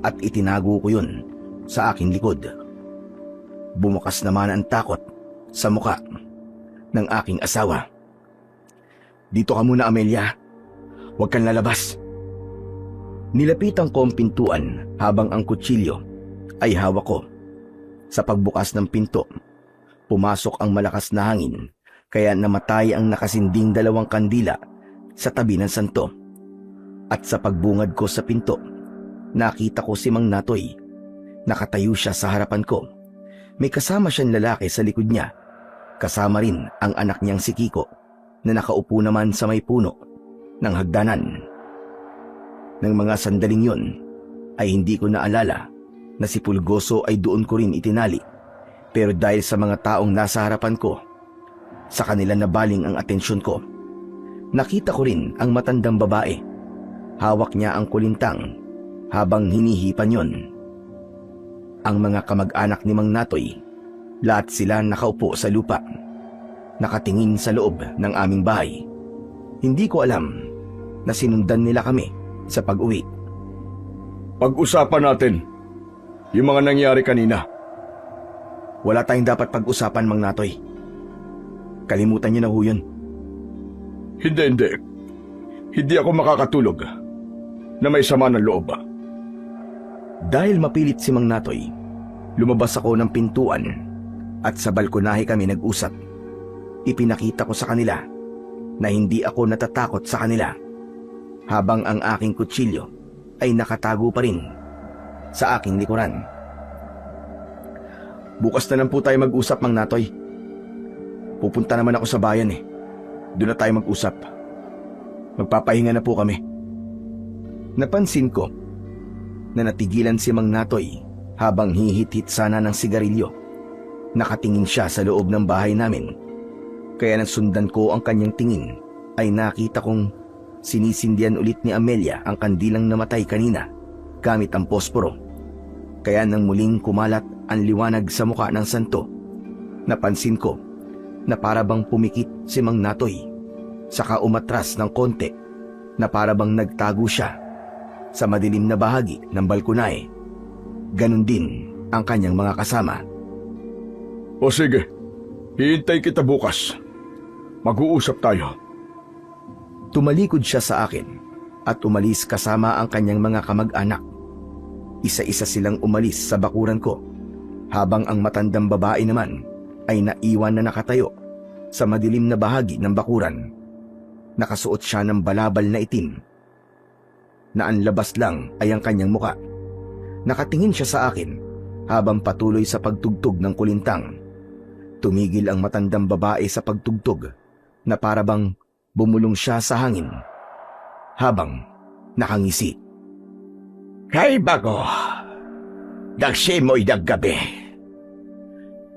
at itinago ko yun sa aking likod. Bumukas naman ang takot sa muka ng aking asawa. Dito ka muna, Amelia. Huwag kang lalabas. Nilapitan ko ang pintuan habang ang kutsilyo ay hawak ko. Sa pagbukas ng pinto, pumasok ang malakas na hangin kaya namatay ang nakasinding 2 kandila sa tabi ng santo. At sa pagbungad ko sa pinto, nakita ko si Mang Natoy. Nakatayo siya sa harapan ko. May kasama siyang lalaki sa likod niya. Kasama rin ang anak niyang si Kiko na nakaupo naman sa may puno ng hagdanan. Nang mga sandaling yon ay hindi ko naalala na si Pulgoso ay doon ko rin itinali. Pero dahil sa mga taong nasa harapan ko, sa kanila nabaling ang atensyon ko. Nakita ko rin ang matandang babae. Hawak niya ang kulintang habang hinihipan yon. Ang mga kamag-anak ni Mang Natoy, lahat sila nakaupo sa lupa, nakatingin sa loob ng aming bahay. Hindi ko alam na sinundan nila kami sa pag-uwi. Pag-usapan natin yung mga nangyari kanina. Wala tayong dapat pag-usapan, Mang Natoy. Kalimutan niyo na ho yun. Hindi. Hindi ako makakatulog na may sama ng loob. Dahil mapilit si Mang Natoy, lumabas ako ng pintuan at sa balkonahe kami nag-usap. Ipinakita ko sa kanila na hindi ako natatakot sa kanila habang ang aking kutsilyo ay nakatago pa rin sa aking likuran. Bukas na lang po tayo mag-usap, Mang Natoy. Pupunta naman ako sa bayan eh. Doon na tayo mag-usap. Magpapahinga na po kami. Napansin ko na natigilan si Mang Natoy habang hihit-hit sana ng sigarilyo. Nakatingin siya sa loob ng bahay namin. Kaya nang sundan ko ang kanyang tingin ay nakita kong sinisindihan ulit ni Amelia ang kandilang namatay kanina gamit ang posporo. Kaya nang muling kumalat ang liwanag sa mukha ng santo, napansin ko na parabang pumikit si Mang Natoy, saka umatras ng konti na parabang nagtago siya sa madilim na bahagi ng balkonahe. Ganon din ang kanyang mga kasama. O sige, hihintay kita bukas. Mag-uusap tayo. Tumalikod siya sa akin at umalis kasama ang kanyang mga kamag-anak. Isa-isa silang umalis sa bakuran ko, habang ang matandang babae naman ay naiwan na nakatayo sa madilim na bahagi ng bakuran. Nakasuot siya ng balabal na itim, na ang labas lang ay ang kanyang muka. Nakatingin siya sa akin habang patuloy sa pagtugtog ng kulintang. Tumigil ang matandang babae sa pagtugtog na parabang bumulong siya sa hangin habang nakangisi. Kay bago, nagsimoy naggabi.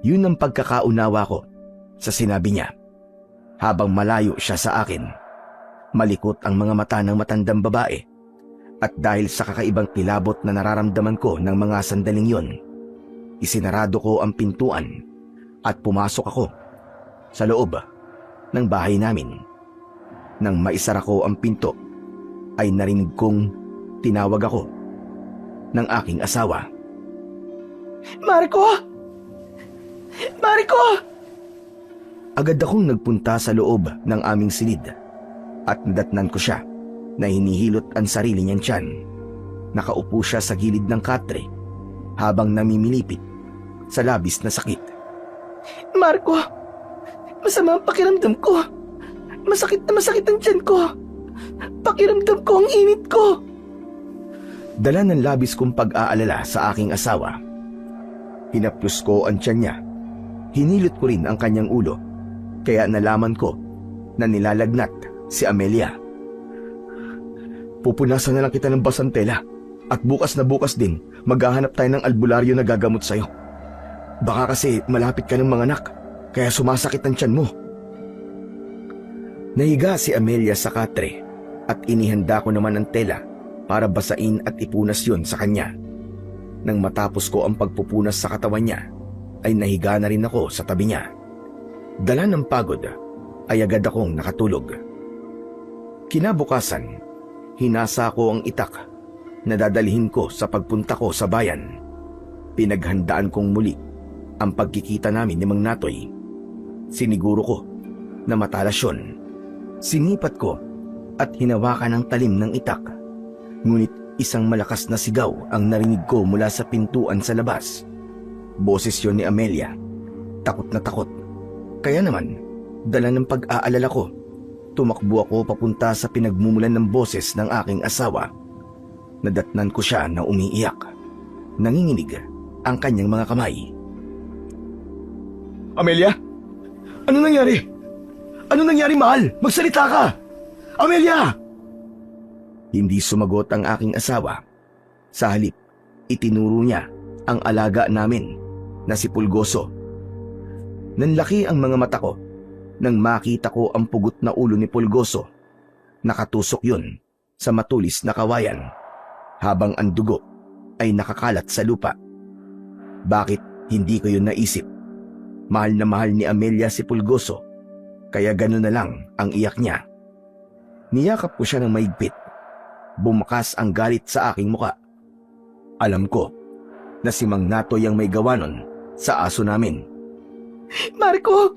Yun ang pagkakaunawa ko sa sinabi niya. Habang malayo siya sa akin, malikot ang mga mata ng matandang babae. At dahil sa kakaibang kilabot na nararamdaman ko ng mga sandaling yon, isinarado ko ang pintuan at pumasok ako sa loob ng bahay namin. Nang maisara ko ang pinto, ay narinig kong tinawag ako ng aking asawa. Marco! Marco! Agad akong nagpunta sa loob ng aming silid at nadatnan ko siya na hinihilot ang sarili niyang tiyan. Nakaupo siya sa gilid ng katre habang namimilipit sa labis na sakit. Marco! Masama ang pakiramdam ko. Masakit na masakit ang tiyan ko. Pakiramdam ko ang init ko. Dala ng labis kong pag-aalala sa aking asawa. Hinaplos ko ang tiyan niya. Hinilot ko rin ang kanyang ulo. Kaya nalaman ko na nilalagnat si Amelia. Pupunasan na lang kita ng basang tela at bukas na bukas din Maghahanap tayo ng albularyo na gagamot sa'yo. Baka kasi malapit ka ng mga anak, kaya sumasakit ang tiyan mo. Nahiga si Amelia sa katre at inihanda ko naman ang tela para basain at ipunas yun sa kanya. Nang matapos ko ang pagpupunas sa katawan niya, ay nahiga na rin ako sa tabi niya. Dala ng pagod, ay agad akong nakatulog. Kinabukasan, hinasa ko ang itak na dadalhin ko sa pagpunta ko sa bayan. Pinaghandaan kong muli ang pagkikita namin ni Mang Natoy. Siniguro ko na matalas yun. Sinipat ko at hinawakan ang talim ng itak. Ngunit isang malakas na sigaw ang narinig ko mula sa pintuan sa labas. Boses yun ni Amelia. Takot na takot. Kaya naman, dala ng pag-aalala ko, tumakbo ako papunta sa pinagmumulan ng boses ng aking asawa. Nadatnan ko siya na umiiyak. Nanginginig ang kanyang mga kamay. Amelia? Ano nangyari? Ano nangyari, mahal? Magsalita ka! Amelia! Hindi sumagot ang aking asawa. Sa halip, itinuro niya ang alaga namin na si Pulgoso. Nanlaki ang mga mata ko nang makita ko ang pugot na ulo ni Pulgoso. Nakatusok yun sa matulis na kawayan habang ang dugo ay nakakalat sa lupa. Bakit hindi ko yun naisip? Mahal na mahal ni Amelia si Pulgoso, kaya gano'n na lang ang iyak niya. Niyakap ko siya ng maigpit. Bumakas ang galit sa aking muka. Alam ko na si Mang Natoy ang may gawa nun sa aso namin. Marco!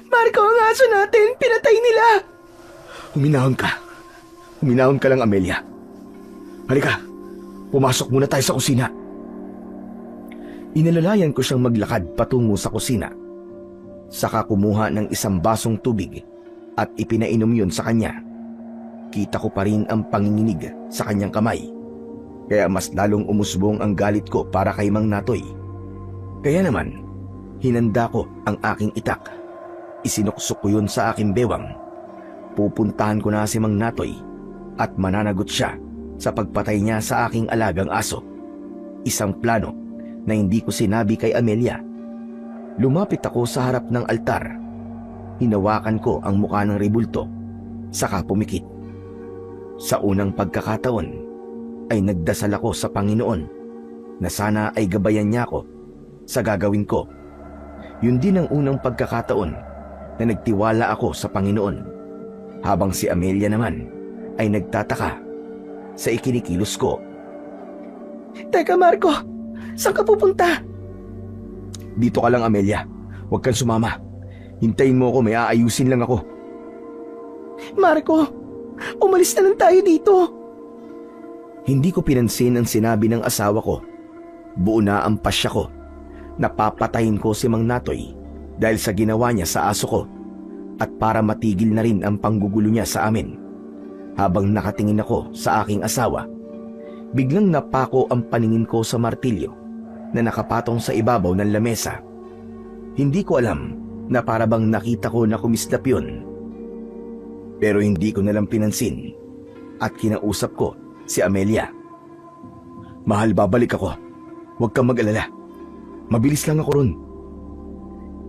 Marco, ang aso natin! Pinatay nila! Huminahon ka. Huminahon ka lang, Amelia. Halika, pumasok muna tayo sa kusina. Inalalayan ko siyang maglakad patungo sa kusina. Saka kumuha ng isang basong tubig at ipinainom yun sa kanya. Kita ko pa rin ang panginginig sa kanyang kamay. Kaya mas lalong umusbong ang galit ko para kay Mang Natoy. Kaya naman, hinanda ko ang aking itak. Isinuksok ko yun sa aking bewang. Pupuntahan ko na si Mang Natoy at mananagot siya sa pagpatay niya sa aking alagang aso. Isang plano na hindi ko sinabi kay Amelia. Lumapit ako sa harap ng altar. Hinawakan ko ang mukha ng rebulto, saka pumikit. Sa unang pagkakataon, ay nagdasal ako sa Panginoon na sana ay gabayan niya ako sa gagawin ko. Yun din ang unang pagkakataon na nagtiwala ako sa Panginoon, habang si Amelia naman ay nagtataka sa ikinikilos ko. Teka, Marco! Saan ka pupunta? Dito ka lang, Amelia. Huwag kang sumama. Hintayin mo ako, may aayusin lang ako. Marco! Umalis na lang tayo dito! Hindi ko pinansin ang sinabi ng asawa ko. Buo na ang pasya ko. Napapatayin ko si Mang Natoy dahil sa ginawa niya sa aso ko at para matigil na rin ang panggugulo niya sa amin. Habang nakatingin ako sa aking asawa, biglang napako ang paningin ko sa martilyo na nakapatong sa ibabaw ng lamesa. Hindi ko alam na para bang nakita ko na kumislap yun. Pero hindi ko nalang pinansin at kinausap ko si Amelia. Mahal, babalik ako. Huwag kang mag-alala. Mabilis lang ako ron.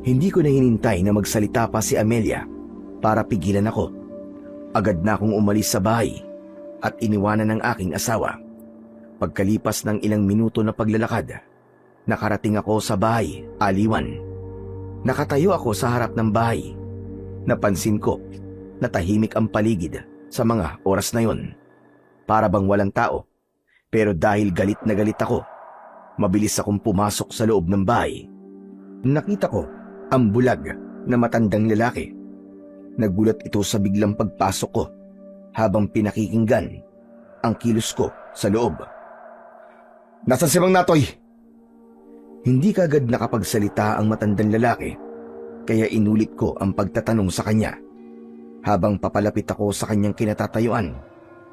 Hindi ko na hinintay na magsalita pa si Amelia para pigilan ako. Agad na akong umalis sa bahay at iniwanan ng aking asawa. Pagkalipas ng ilang minuto na paglalakad, nakarating ako sa bahay, aliwan. Nakatayo ako sa harap ng bahay. Napansin ko na tahimik ang paligid sa mga oras na yon. Para bang walang tao. Pero dahil galit na galit ako, mabilis akong pumasok sa loob ng bahay. Nakita ko ang bulag na matandang lalaki. Nagulat ito sa biglang pagpasok ko habang pinakikinggan ang kilos ko sa loob. Nasaan si Mang Natoy? Hindi kagad nakapagsalita ang matandang lalaki, kaya inulit ko ang pagtatanong sa kanya. Habang papalapit ako sa kanyang kinatatayuan,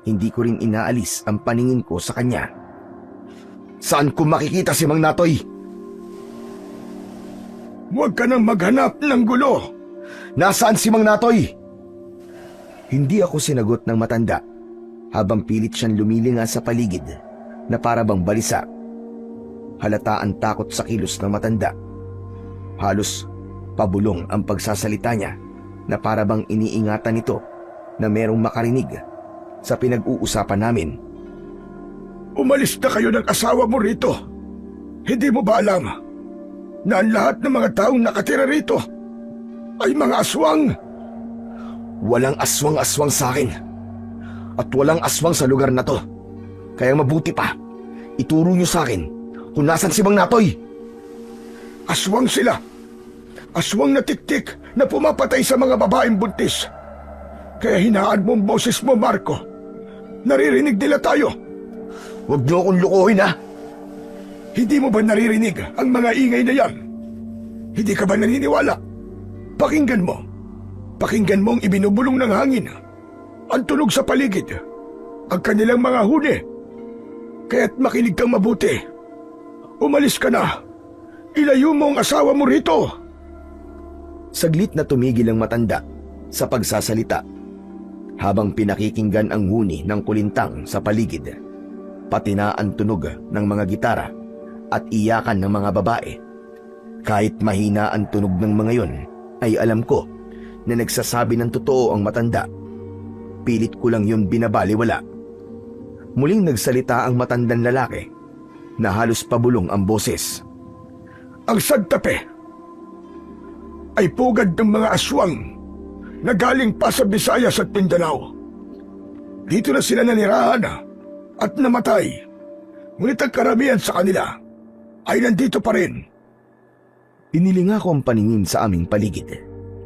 hindi ko rin inaalis ang paningin ko sa kanya. Saan ko makikita si Mang Natoy? Huwag ka nang maghanap ng gulo! Nasaan si Mang Natoy? Hindi ako sinagot ng matanda habang pilit siyang lumilinga sa paligid na para bang balisa. Halata ang takot sa kilos ng matanda. Halos pabulong ang pagsasalita niya na para bang iniingatan nito na merong makarinig sa pinag-uusapan namin. Umalis na kayo ng asawa mo rito. Hindi mo ba alam na ang lahat ng mga taong nakatira rito ay mga aswang? Walang aswang-aswang sa akin. At walang aswang sa lugar na to. Kaya mabuti pa, ituro niyo sa akin kung nasan si Mang Natoy. Aswang sila. Aswang na tiktik na pumapatay sa mga babaeng buntis. Kaya hinaan mo ang boses mo, Marco. Naririnig nila tayo. Huwag niyo akong lukuhin, ha? Hindi mo ba naririnig ang mga ingay na yan? Hindi ka ba naniniwala? Pakinggan mo. Pakinggan mo ang ibinubulong ng hangin. Ang tunog sa paligid. Ang kanilang mga huni. Kaya't makinig kang mabuti. Umalis ka na. Ilayo mo ang asawa mo rito. Saglit na tumigil ang matanda sa pagsasalita habang pinakikinggan ang huni ng kulintang sa paligid, pati na ang tunog ng mga gitara at iyakan ng mga babae. Kahit mahina ang tunog ng mga yon, ay alam ko na nagsasabi ng totoo ang matanda. Pilit ko lang yun binabaliwala. Muling nagsalita ang matandang lalaki na halos pabulong ang boses. Ang Santa Fe ay pugad ng mga aswang na galing pa sa Visayas at Mindanao. Dito na sila nanirahan at namatay. Ngunit ang karamihan sa kanila ay nandito pa rin. Inilinga ko ang paningin sa aming paligid.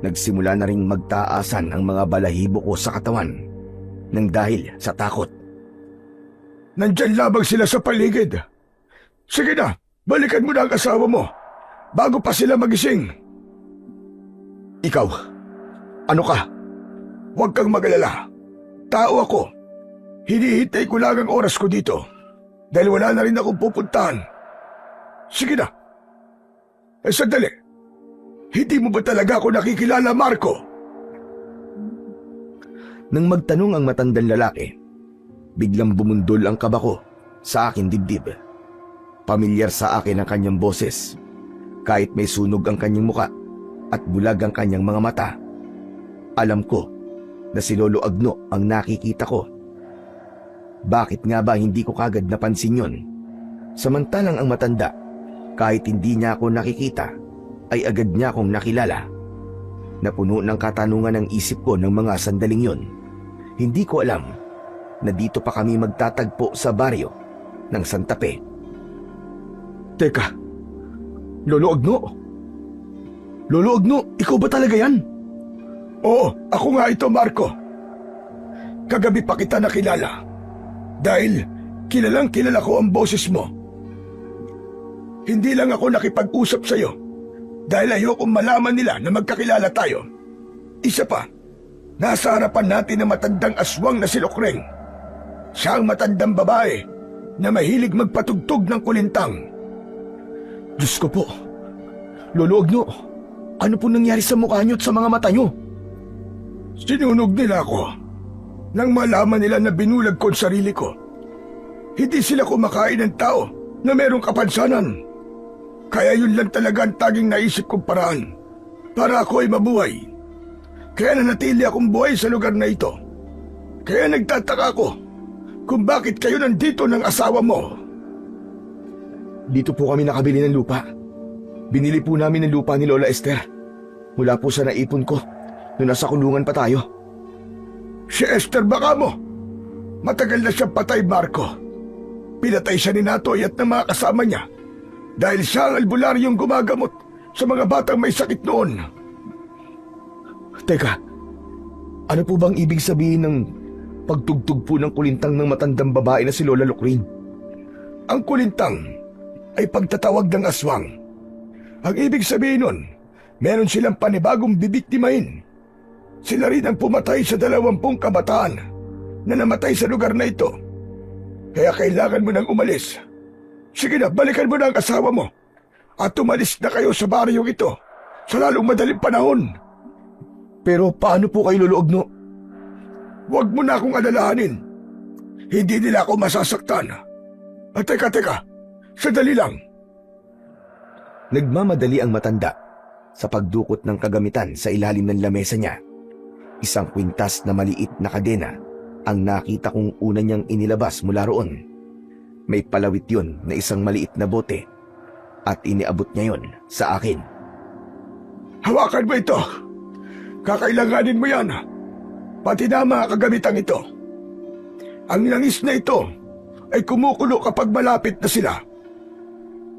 Nagsimula na ring magtaasan ang mga balahibo ko sa katawan nang dahil sa takot. Nandyan labang sila sa paligid. Sige na, balikan mo na ang asawa mo bago pa sila magising. Ikaw, ano ka? Huwag kang magalala. Tao ako. Hinihintay ko lang ang oras ko dito dahil wala na rin akong pupuntahan. Sige na. Sandali. Hindi mo ba talaga ako nakikilala, Marco? Nang magtanong ang matandang lalaki, biglang bumundol ang kaba ko sa aking dibdib. Pamilyar sa akin ang kanyang boses. Kahit may sunog ang kanyang muka at bulag ang kanyang mga mata, alam ko na si Lolo Agno ang nakikita ko. Bakit nga ba hindi ko kagad napansin yon? Samantalang ang matanda, kahit hindi niya ako nakikita, ay agad niya akong nakilala. Napuno ng katanungan ang isip ko ng mga sandaling yon. Hindi ko alam na dito pa kami magtatagpo sa baryo ng Santa Fe. Teka, Lolo Agno? Lolo Agno, ikaw ba talaga yan? Oo, ako nga ito, Marco. Kagabi pa kita nakilala dahil kilalang kilala ko ang boses mo. Hindi lang ako nakipag-usap sa'yo dahil ayokong malaman nila na magkakilala tayo. Isa pa, nasa harapan natin ang matandang aswang na si Lokreng. Siya ang matandang babae na mahilig magpatugtog ng kulintang. Diyos ko po, Lolo Agno, ano po nangyari sa mukha niyo at sa mga mata niyo? Sinunog nila ako nang malaman nila na binulag ko ang sarili ko. Hindi sila kumakain ng tao na merong kapansanan. Kaya yun lang talaga ang taging naisip kong paraan para ako ay mabuhay. Kaya nanatili akong buhay sa lugar na ito. Kaya nagtataka ako kung bakit kayo nandito ng asawa mo. Dito po kami nakabili ng lupa. Binili po namin ng lupa ni Lola Esther. Mula po sa naipon ko nung nasa kulungan pa tayo. Si Esther baka mo. Matagal na siyang patay, Marco. Pinatay siya ni Natoy at ng mga kasama niya dahil siya ang albularyong gumagamot sa mga batang may sakit noon. Teka, ano po bang ibig sabihin ng pagtugtog po ng kulintang ng matandang babae na si Lola Lokring? Ang kulintang ay pagtatawag ng aswang. Ang ibig sabihin nun, meron silang panibagong bibiktimahin. Sila rin ang pumatay sa 20 kabataan na namatay sa lugar na ito. Kaya kailangan mo nang umalis. Sige na, balikan mo na ang asawa mo at umalis na kayo sa baryong ito sa lalong madaling panahon. Pero paano po kayo, Lolo Agno? Huwag mo na akong alalahanin. Hindi nila ako masasaktan. Teka. Sandali lang. Nagmamadali ang matanda sa pagdukot ng kagamitan sa ilalim ng lamesa niya. Isang kwintas na maliit na kadena ang nakita kong una niyang inilabas mula roon. May palawit yun na isang maliit na bote at iniabot niya yon sa akin. Hawakan mo ito. Kakailanganin mo yan. Pati na mga kagamitang ito. Ang langis na ito ay kumukulo kapag malapit na sila.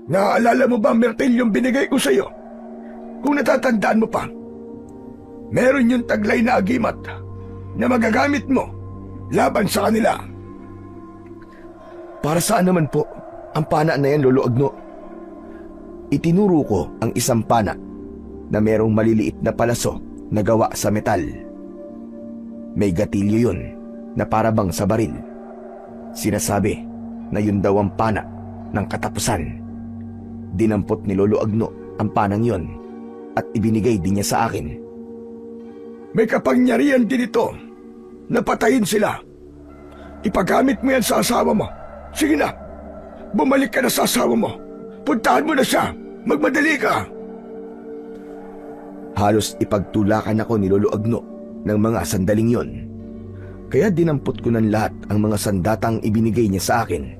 Naaalala mo ba ang martilyong binigay ko sa iyo? Kung natatandaan mo pa, meron yung taglay na agimat na magagamit mo laban sa kanila. Para saan naman po ang pana na yan, Lolo Agno? Itinuro ko ang isang pana na merong maliliit na palaso na gawa sa metal. May gatilyo yun na parabang sa baril. Sinasabi na yun daw ang pana ng katapusan. Dinampot ni Lolo Agno ang panang yon at ibinigay din niya sa akin. May kapangyarihan din ito na patayin sila. Ipagamit mo yan sa asawa mo. Sige na, bumalik ka na sa asawa mo. Puntahan mo na siya. Magmadali ka. Halos ipagtulakan ako ni Lolo Agno ng mga sandaling yon. Kaya dinampot ko ng lahat ang mga sandatang ibinigay niya sa akin.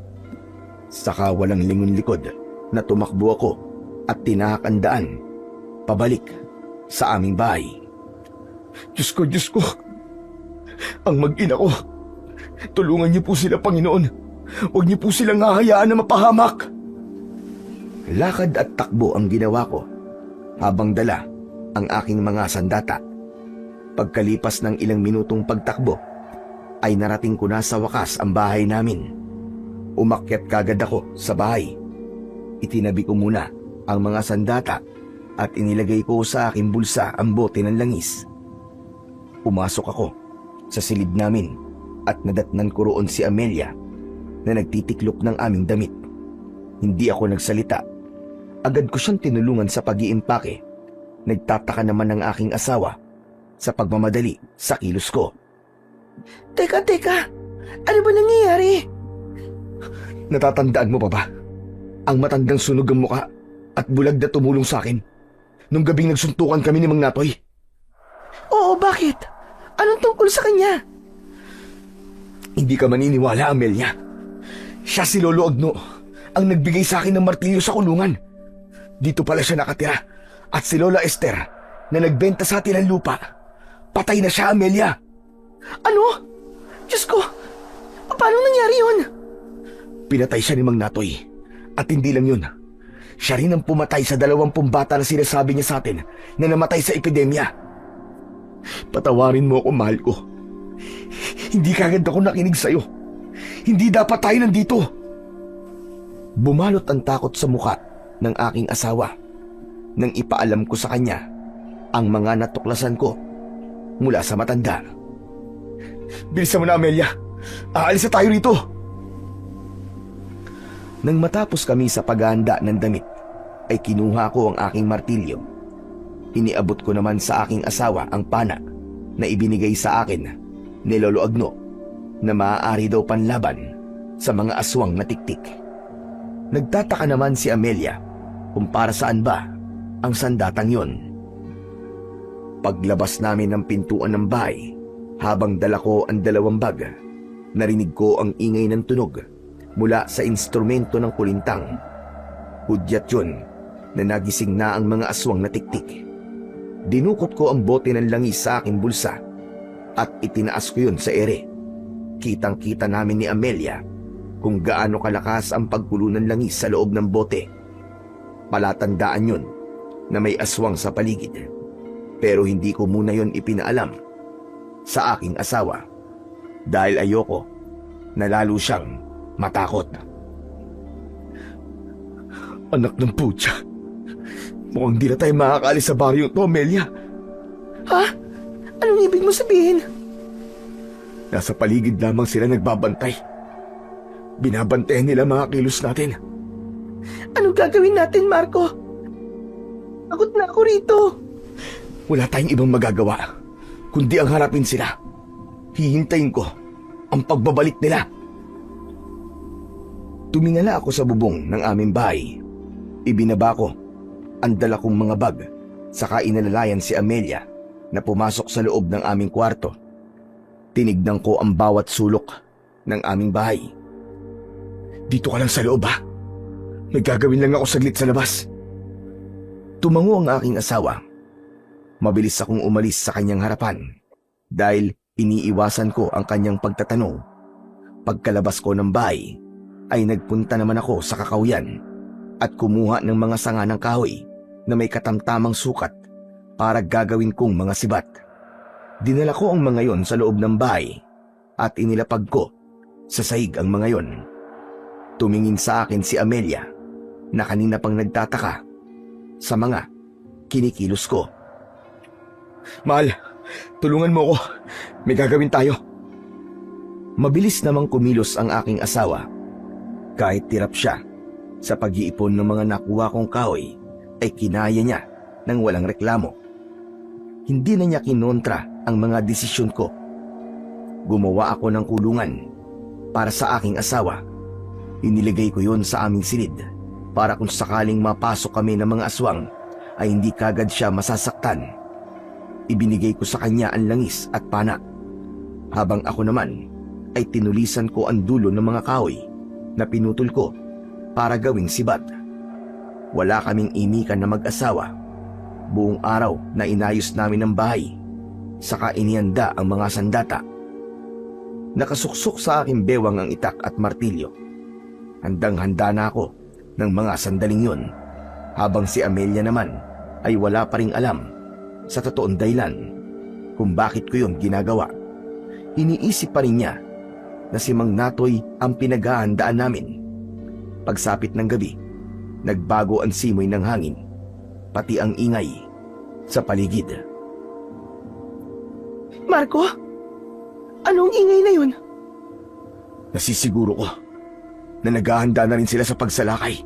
Saka walang lingon-likod na tumakbo ako at tinahak ang daan pabalik sa aming bahay. Diyos ko. Ang mag-ina ko. Tulungan niyo po sila, Panginoon. Huwag niyo po silang hahayaan na mapahamak. Lakad at takbo ang ginawa ko habang dala ang aking mga sandata. Pagkalipas ng ilang minutong pagtakbo, ay narating ko na sa wakas ang bahay namin. Umakyat kagad ako sa bahay. Itinabi ko muna ang mga sandata at inilagay ko sa aking bulsa ang bote ng langis. Pumasok ako sa silid namin at nadatnan ko roon si Amelia na nagtitiklop ng aming damit. Hindi ako nagsalita. Agad ko siyang tinulungan sa pag-iimpake. Nagtataka naman ang aking asawa sa pagmamadali sa kilos ko. Teka. Ano ba nangyayari? Natatandaan mo pa ba? Ang matandang sunog ang muka at bulag na tumulong sa akin nung gabing nagsuntukan kami ni Mang Natoy. Oo, bakit? Anong tungkol sa kanya? Hindi ka maniniwala, Amelia. Siya si Lolo Agno ang nagbigay sa akin ng martilyo sa kulungan. Dito pala siya nakatira. At si Lola Esther na nagbenta sa atin ng lupa. Patay na siya, Amelia. Ano? Diyos ko, paano nangyari yun? Pinatay siya ni Mang Natoy. At hindi lang yun. Siya rin ang pumatay sa 20 bata na sinasabi niya sa atin na namatay sa epidemya. Patawarin mo ako, mahal ko. Hindi kagad ako nakinig sa'yo. Hindi dapat tayo nandito. Bumalot ang takot sa muka ng aking asawa nang ipaalam ko sa kanya ang mga natuklasan ko mula sa matanda. Bilisan mo na, Amelia. Aalis na tayo rito. Nang matapos kami sa paghahanda ng damit, ay kinuha ko ang aking martilyo. Iniabot ko naman sa aking asawa ang pana na ibinigay sa akin ni Lolo Agno na maaari daw panlaban sa mga aswang na tiktik. Nagtataka naman si Amelia kung para saan ba ang sandatang yon. Paglabas namin ng pintuan ng bahay, habang dala ko ang 2 bag, narinig ko ang ingay ng tunog mula sa instrumento ng kulintang. Hudyat yun na nagising na ang mga aswang na tiktik. Dinukot ko ang bote ng langis sa aking bulsa at itinaas ko yun sa ere. Kitang-kita namin ni Amelia kung gaano kalakas ang pagkulo ng langis sa loob ng bote. Palatandaan yun na may aswang sa paligid. Pero hindi ko muna yun ipinaalam sa aking asawa dahil ayoko na lalo siyang matakot. Anak ng putya. Mukhang di na tayo makakaalis sa baryo to, Amelia. Ha? Anong ibig mo sabihin? Nasa paligid lamang sila nagbabantay. Binabantayan nila mga kilos natin. Anong gagawin natin, Marco? Pagod na ako rito. Wala tayong ibang magagawa kundi ang harapin sila. Hihintayin ko ang pagbabalik nila. Tumingala ako sa bubong ng aming bahay. Ibinaba ko ang dala kong mga bag, saka inalalayan si Amelia na pumasok sa loob ng aming kwarto. Tinignan ko ang bawat sulok ng aming bahay. Dito ka lang sa loob ha? May gagawin lang ako saglit sa labas. Tumango ang aking asawa. Mabilis akong umalis sa kanyang harapan dahil iniiwasan ko ang kanyang pagtatanong. Pagkalabas ko ng bahay ay nagpunta naman ako sa kakawyan at kumuha ng mga sanga ng kahoy na may katamtamang sukat para gagawin kong mga sibat. Dinala ko ang mga yon sa loob ng bahay at inilapag ko sa sahig ang mga yon. Tumingin sa akin si Amelia na kanina pang nagtataka sa mga kinikilos ko. Mahal, tulungan mo ako. May gagawin tayo. Mabilis namang kumilos ang aking asawa. Kahit tirap siya sa pag-iipon ng mga nakuha kong kahoy, ay kinaya niya ng walang reklamo. Hindi na niya kinontra ang mga desisyon ko. Gumawa ako ng kulungan para sa aking asawa. Inilagay ko yon sa aming silid para kung sakaling mapasok kami ng mga aswang ay hindi kagad siya masasaktan. Ibinigay ko sa kanya ang langis at pana, habang ako naman ay tinulisan ko ang dulo ng mga kahoy na pinutol ko para gawing sibat. Wala kaming imikan na mag-asawa. Buong araw na inayos namin ang bahay, saka inihanda ang mga sandata. Nakasuksok sa aking bewang ang itak at martilyo. Handang-handa na ako ng mga sandaling yon, habang si Amelia naman ay wala pa ring alam sa totoong dahilan kung bakit ko yon ginagawa. Iniisip pa rin niya na si Mang Natoy ang pinaghahandaan namin. Pagsapit ng gabi, nagbago ang simoy ng hangin, pati ang ingay sa paligid. Marco? Anong ingay na yun? Nasisiguro ko na naghahanda na rin sila sa pagsalakay.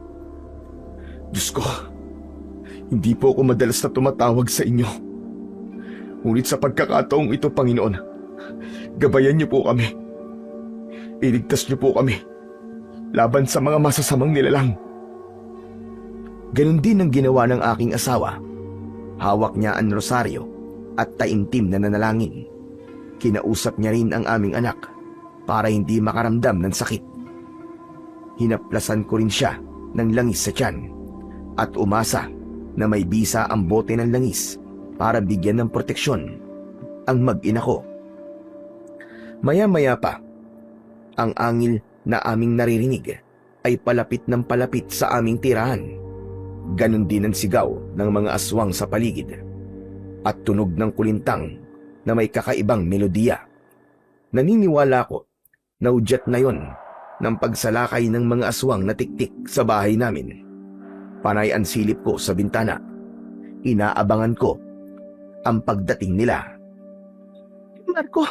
Diyos ko, hindi po ako madalas na tumatawag sa inyo. Ngunit sa pagkakataong ito, Panginoon, gabayan niyo po kami. Iligtas niyo po kami laban sa mga masasamang nilalang. Ganon din ang ginawa ng aking asawa. Hawak niya ang rosaryo at taimtim na nanalangin. Kinausap niya rin ang aming anak para hindi makaramdam ng sakit. Hinaplasan ko rin siya ng langis sa tiyan at umasa na may bisa ang bote ng langis para bigyan ng proteksyon ang mag-ina ko. Maya-maya pa, ang angil na aming naririnig ay palapit ng palapit sa aming tirahan. Ganon din ang sigaw ng mga aswang sa paligid at tunog ng kulintang na may kakaibang melodiya. Naniniwala ko na udyat na yon ng pagsalakay ng mga aswang na tiktik sa bahay namin. Panay ang silip ko sa bintana. Inaabangan ko ang pagdating nila. Marco,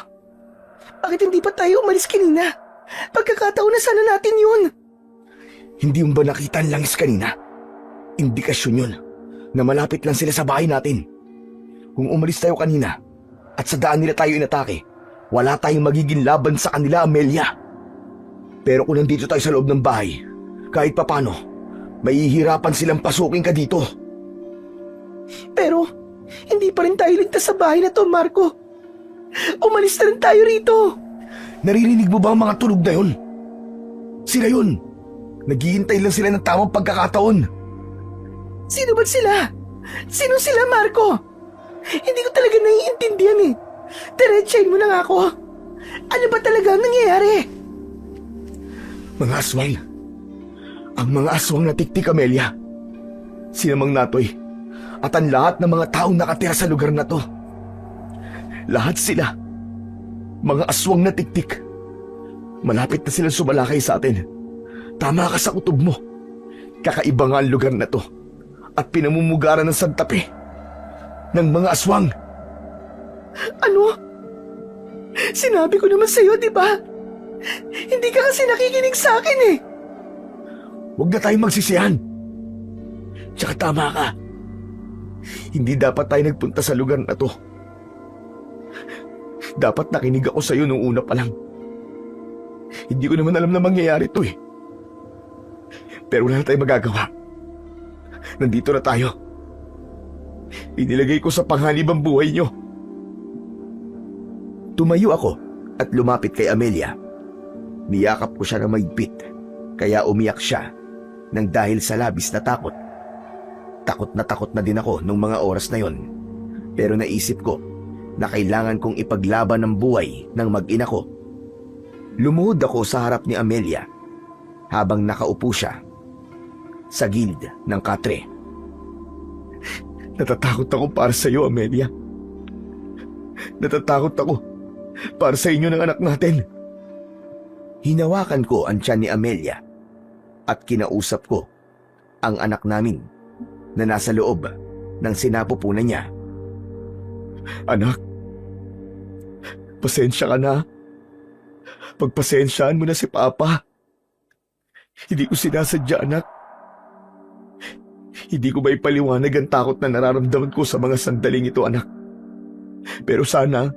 bakit hindi pa tayo umalis kanina? Pagkakataon na sana natin yun. Hindi mo ba nakita ang langis kanina? Indikasyon yun na malapit lang sila sa bahay natin. Kung umalis tayo kanina at sa daan nila tayo inatake, wala tayong magiging laban sa kanila, Amelia. Pero kung nandito tayo sa loob ng bahay, kahit papano, mahihirapan silang pasukin ka dito. Pero, hindi pa rin tayo ligtas sa bahay na to, Marco. Umalis na rin tayo rito. Naririnig mo ba ang mga tunog na yun? Sila yun. Naghihintay lang sila ng tamang pagkakataon. Sino ba sila? Sino sila, Marco? Hindi ko talaga naiintindihan eh. Diretsahin mo na nga ako. Ano ba talaga ang nangyayari? Mga aswang. Ang mga aswang na tiktik, Amelia. Sina Mang Natoy at ang lahat ng mga taong nakatira sa lugar na to. Lahat sila mga aswang na tiktik. Malapit na silang sumalakay sa atin. Tama ka sa kutob mo. Kakaiba nga ang lugar na to at pinamumugaran ng santapi ng mga aswang. Ano? Sinabi ko naman sa'yo, di ba? Hindi ka kasi nakikinig sa akin eh. Huwag na tayong magsisihan. Tsaka tama ka. Hindi dapat tayo nagpunta sa lugar na to. Dapat nakinig ako sa'yo nung una pa lang. Hindi ko naman alam na mangyayari to eh. Pero wala na tayong magagawa. Nandito na tayo. Inilagay ko sa panganib ang buhay niyo. Tumayo ako at lumapit kay Amelia. Niyakap ko siya ng mahigpit, kaya umiyak siya nang dahil sa labis na takot. Takot na din ako nung mga oras na yon. Pero naisip ko na kailangan kong ipaglaban ang buhay ng mag-ina ko. Lumuhod ako sa harap ni Amelia habang nakaupo siya sa gilid ng katre. Natatakot ako para sa iyo, Amelia. Natatakot ako para sa inyo ng anak natin. Hinawakan ko ang tiyan ni Amelia at kinausap ko ang anak namin na nasa loob ng sinapupunan niya. Anak, pasensya ka na. Pagpasensyaan mo na si Papa. Hindi ko sinasadya, anak. Hindi ko ba ipaliwanag ang takot na nararamdaman ko sa mga sandaling ito, anak? Pero sana,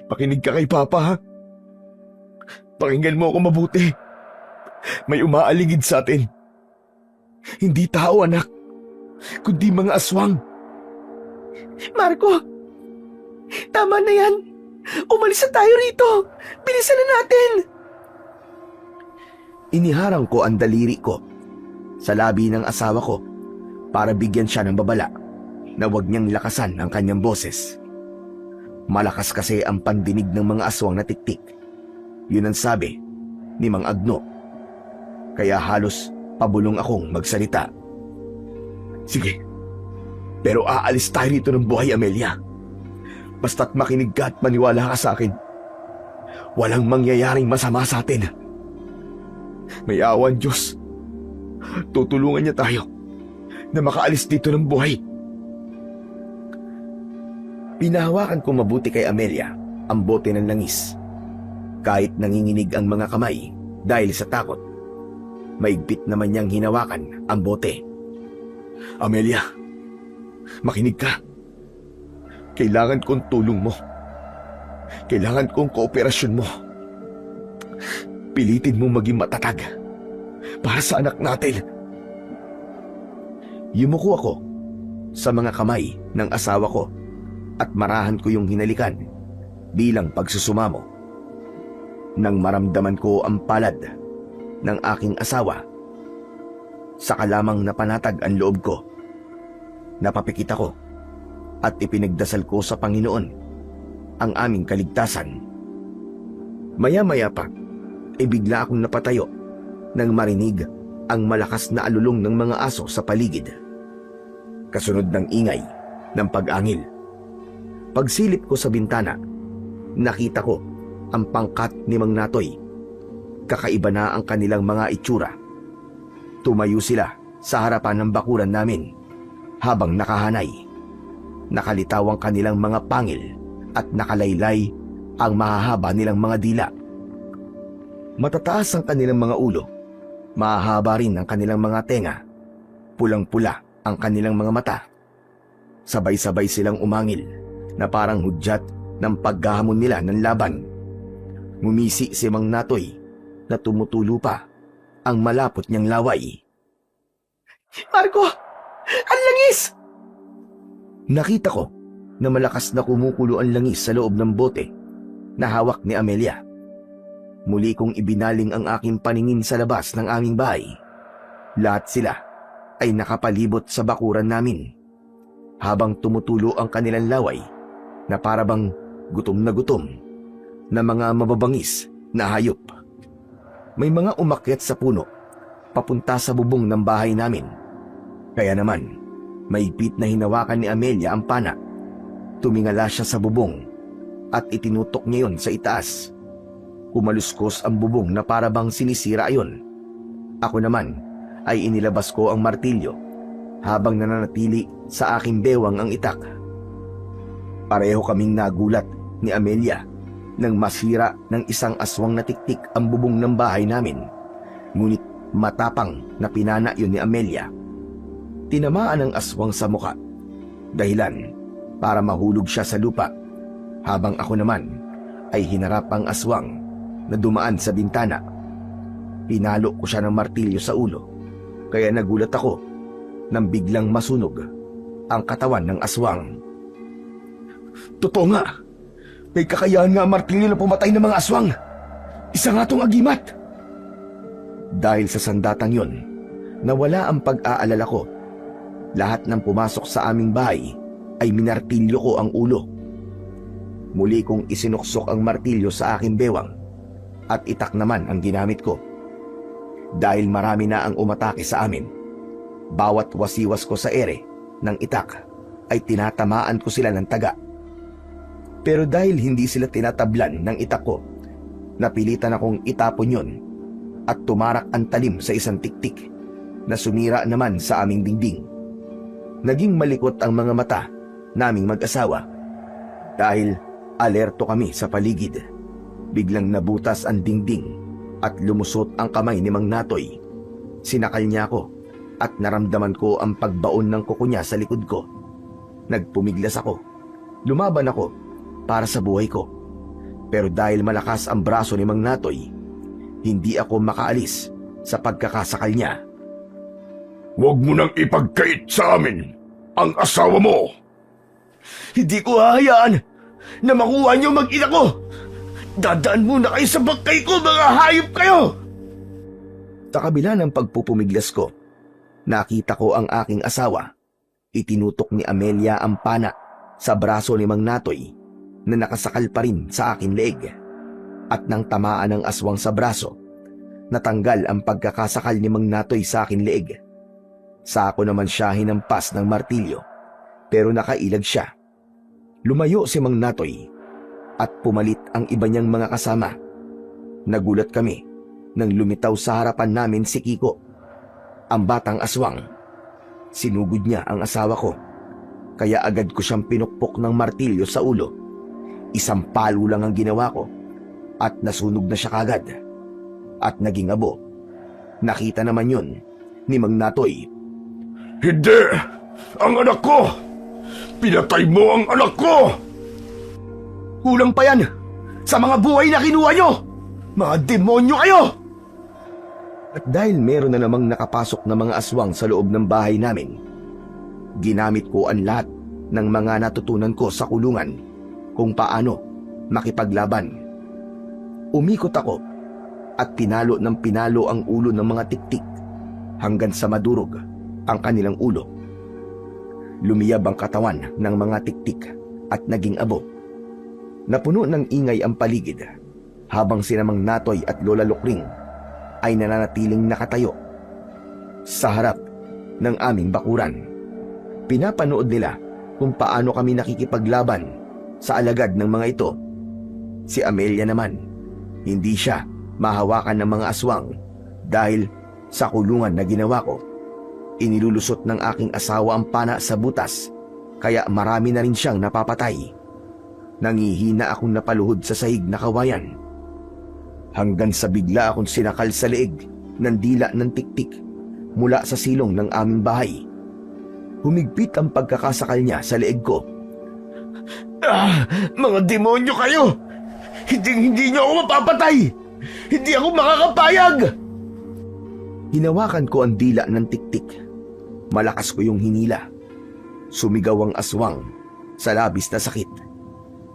makinig ka kay Papa, ha? Pakinggan mo ako mabuti. May umaaligid sa atin. Hindi tao, anak, kundi mga aswang. Marco, tama na yan. Umalis na tayo rito. Bilisan na natin. Iniharang ko ang daliri ko sa labi ng asawa ko para bigyan siya ng babala na huwag niyang lakasan ang kanyang boses. Malakas kasi ang pandinig ng mga aswang na tiktik. Yun ang sabi ni Mang Agno. Kaya halos pabulong akong magsalita. Sige, pero aalis tayo rito ng buhay, Amelia. Basta't makinig ka at maniwala ka sa akin. Walang mangyayaring masama sa atin. May awan, Diyos. Tutulungan niya tayo na makaalis dito ng buhay. Pinahawakan ko mabuti kay Amelia ang bote ng langis. Kahit nanginginig ang mga kamay dahil sa takot, maigpit naman niyang hinawakan ang bote. Amelia, makinig ka. Kailangan kong tulong mo. Kailangan kong kooperasyon mo. Pilitin mo maging matatag para sa anak natin. Yumuko ako sa mga kamay ng asawa ko at marahan ko yung hinalikan bilang pagsusumamo. Nang maramdaman ko ang palad ng aking asawa, saka lamang napanatag ang loob ko. Napapikit ako at ipinagdasal ko sa Panginoon ang aming kaligtasan. Maya-maya pa, bigla akong napatayo nang marinig ang malakas na alulong ng mga aso sa paligid. Kasunod ng ingay ng pag-angil. Pagsilip ko sa bintana, nakita ko ang pangkat ni Mang Natoy. Kakaiba na ang kanilang mga itsura. Tumayo sila sa harapan ng bakuran namin habang nakahanay. Nakalitaw ang kanilang mga pangil at nakalaylay ang mahahaba nilang mga dila. Matataas ang kanilang mga ulo, mahahaba rin ang kanilang mga tenga, pulang-pula ang kanilang mga mata. Sabay-sabay silang umangil na parang hudyat ng paghahamon nila ng laban. Ngumisi si Mang Natoy na tumutulo pa ang malapot niyang laway. Marco, ang langis! Nakita ko na malakas na kumukulo ang langis sa loob ng bote na hawak ni Amelia. Muli kong ibinaling ang aking paningin sa labas ng aming bahay. Lahat sila ay nakapalibot sa bakuran namin habang tumutulo ang kanilang laway na parabang gutom na mga mababangis na hayop. May mga umakyat sa puno papunta sa bubong ng bahay namin. Kaya naman, maigpit na hinawakan ni Amelia ang pana. Tumingala siya sa bubong at itinutok niya yon sa itaas. Kumaluskos ang bubong na parabang sinisira ayon. Ako naman ay inilabas ko ang martilyo habang nananatili sa aking bewang ang itak. Pareho kaming nagulat ni Amelia nang masira ng isang aswang na tiktik ang bubong ng bahay namin. Ngunit matapang na pinana yun ni Amelia. Tinamaan ang aswang sa muka, dahilan para mahulog siya sa lupa, habang ako naman ay hinarap ang aswang na dumaan sa bintana. Pinalo ko siya ng martilyo sa ulo kaya nagulat ako nang biglang masunog ang katawan ng aswang. Totoo nga. May kakayahan nga ang martilyo na pumatay ng mga aswang. Isa nga tong agimat. Dahil sa sandatang yon, nawala ang pag-aalala ko. Lahat ng pumasok sa aming bahay ay minartilyo ko ang ulo. Muli kong isinuksok ang martilyo sa aking bewang at itak naman ang ginamit ko. Dahil marami na ang umatake sa amin, bawat wasiwas ko sa ere ng itak ay tinatamaan ko sila ng taga. Pero dahil hindi sila tinatablan ng itak ko, napilitan akong itapon yon at tumarak ang talim sa isang tiktik na sumira naman sa aming dingding. Naging malikot ang mga mata naming mag-asawa dahil alerto kami sa paligid. Biglang nabutas ang dingding at lumusot ang kamay ni Mang Natoy. Sinakal niya ako at naramdaman ko ang pagbaon ng kuko niya sa likod ko. Nagpumiglas ako. Lumaban ako para sa buhay ko. Pero dahil malakas ang braso ni Mang Natoy, hindi ako makaalis sa pagkakasakal niya. Huwag mo nang ipagkait sa amin ang asawa mo. Hindi ko hahayaan na makuha niyo mag-ina ko. Dadaan muna kayo sa bangkay ko, mga hayop kayo! Sa kabila ng pagpupumiglas ko, nakita ko ang aking asawa. Itinutok ni Amelia ang pana sa braso ni Mang Natoy na nakasakal pa rin sa aking leeg. At nang tamaan ng aswang sa braso, natanggal ang pagkakasakal ni Mang Natoy sa aking leeg. Sako naman siya hinampas ng martilyo, pero nakailag siya. Lumayo si Mang Natoy at pumalit ang iba niyang mga kasama. Nagulat kami nang lumitaw sa harapan namin si Kiko, ang batang aswang. Sinugod niya ang asawa ko, kaya agad ko siyang pinukpok ng martilyo sa ulo. Isang palo lang ang ginawa ko at nasunog na siya kagad. At naging abo. Nakita naman yun ni Mang Natoy. Hindi! Ang anak ko! Pinatay mo ang anak ko! Kulang pa yan sa mga buhay na kinuha nyo! Mga demonyo kayo! At dahil meron na namang nakapasok na mga aswang sa loob ng bahay namin, ginamit ko ang lahat ng mga natutunan ko sa kulungan kung paano makipaglaban. Umikot ako at pinalo ng pinalo ang ulo ng mga tiktik hanggang sa madurog ang kanilang ulo. Lumiyab ang katawan ng mga tiktik at naging abo. Napuno ng ingay ang paligid habang sina Mang Natoy at Lola Lukring ay nananatiling nakatayo sa harap ng aming bakuran. Pinapanood nila kung paano kami nakikipaglaban sa alagad ng mga ito. Si Amelia naman, hindi siya mahawakan ng mga aswang dahil sa kulungan na ginawa ko. Inilulusot ng aking asawa ang pana sa butas, kaya marami na rin siyang napapatay. Nangihina akong napaluhod sa sahig na kawayan. Hanggang sa bigla akong sinakal sa leeg ng dila ng tiktik mula sa silong ng aming bahay. Humigpit ang pagkakasakal niya sa leeg ko. Mga demonyo kayo! Hindi niyo ako mapapatay! Hindi ako makakapayag! Hinawakan ko ang dila ng tiktik. Malakas ko yung hinila. Sumigaw ang aswang sa labis na sakit.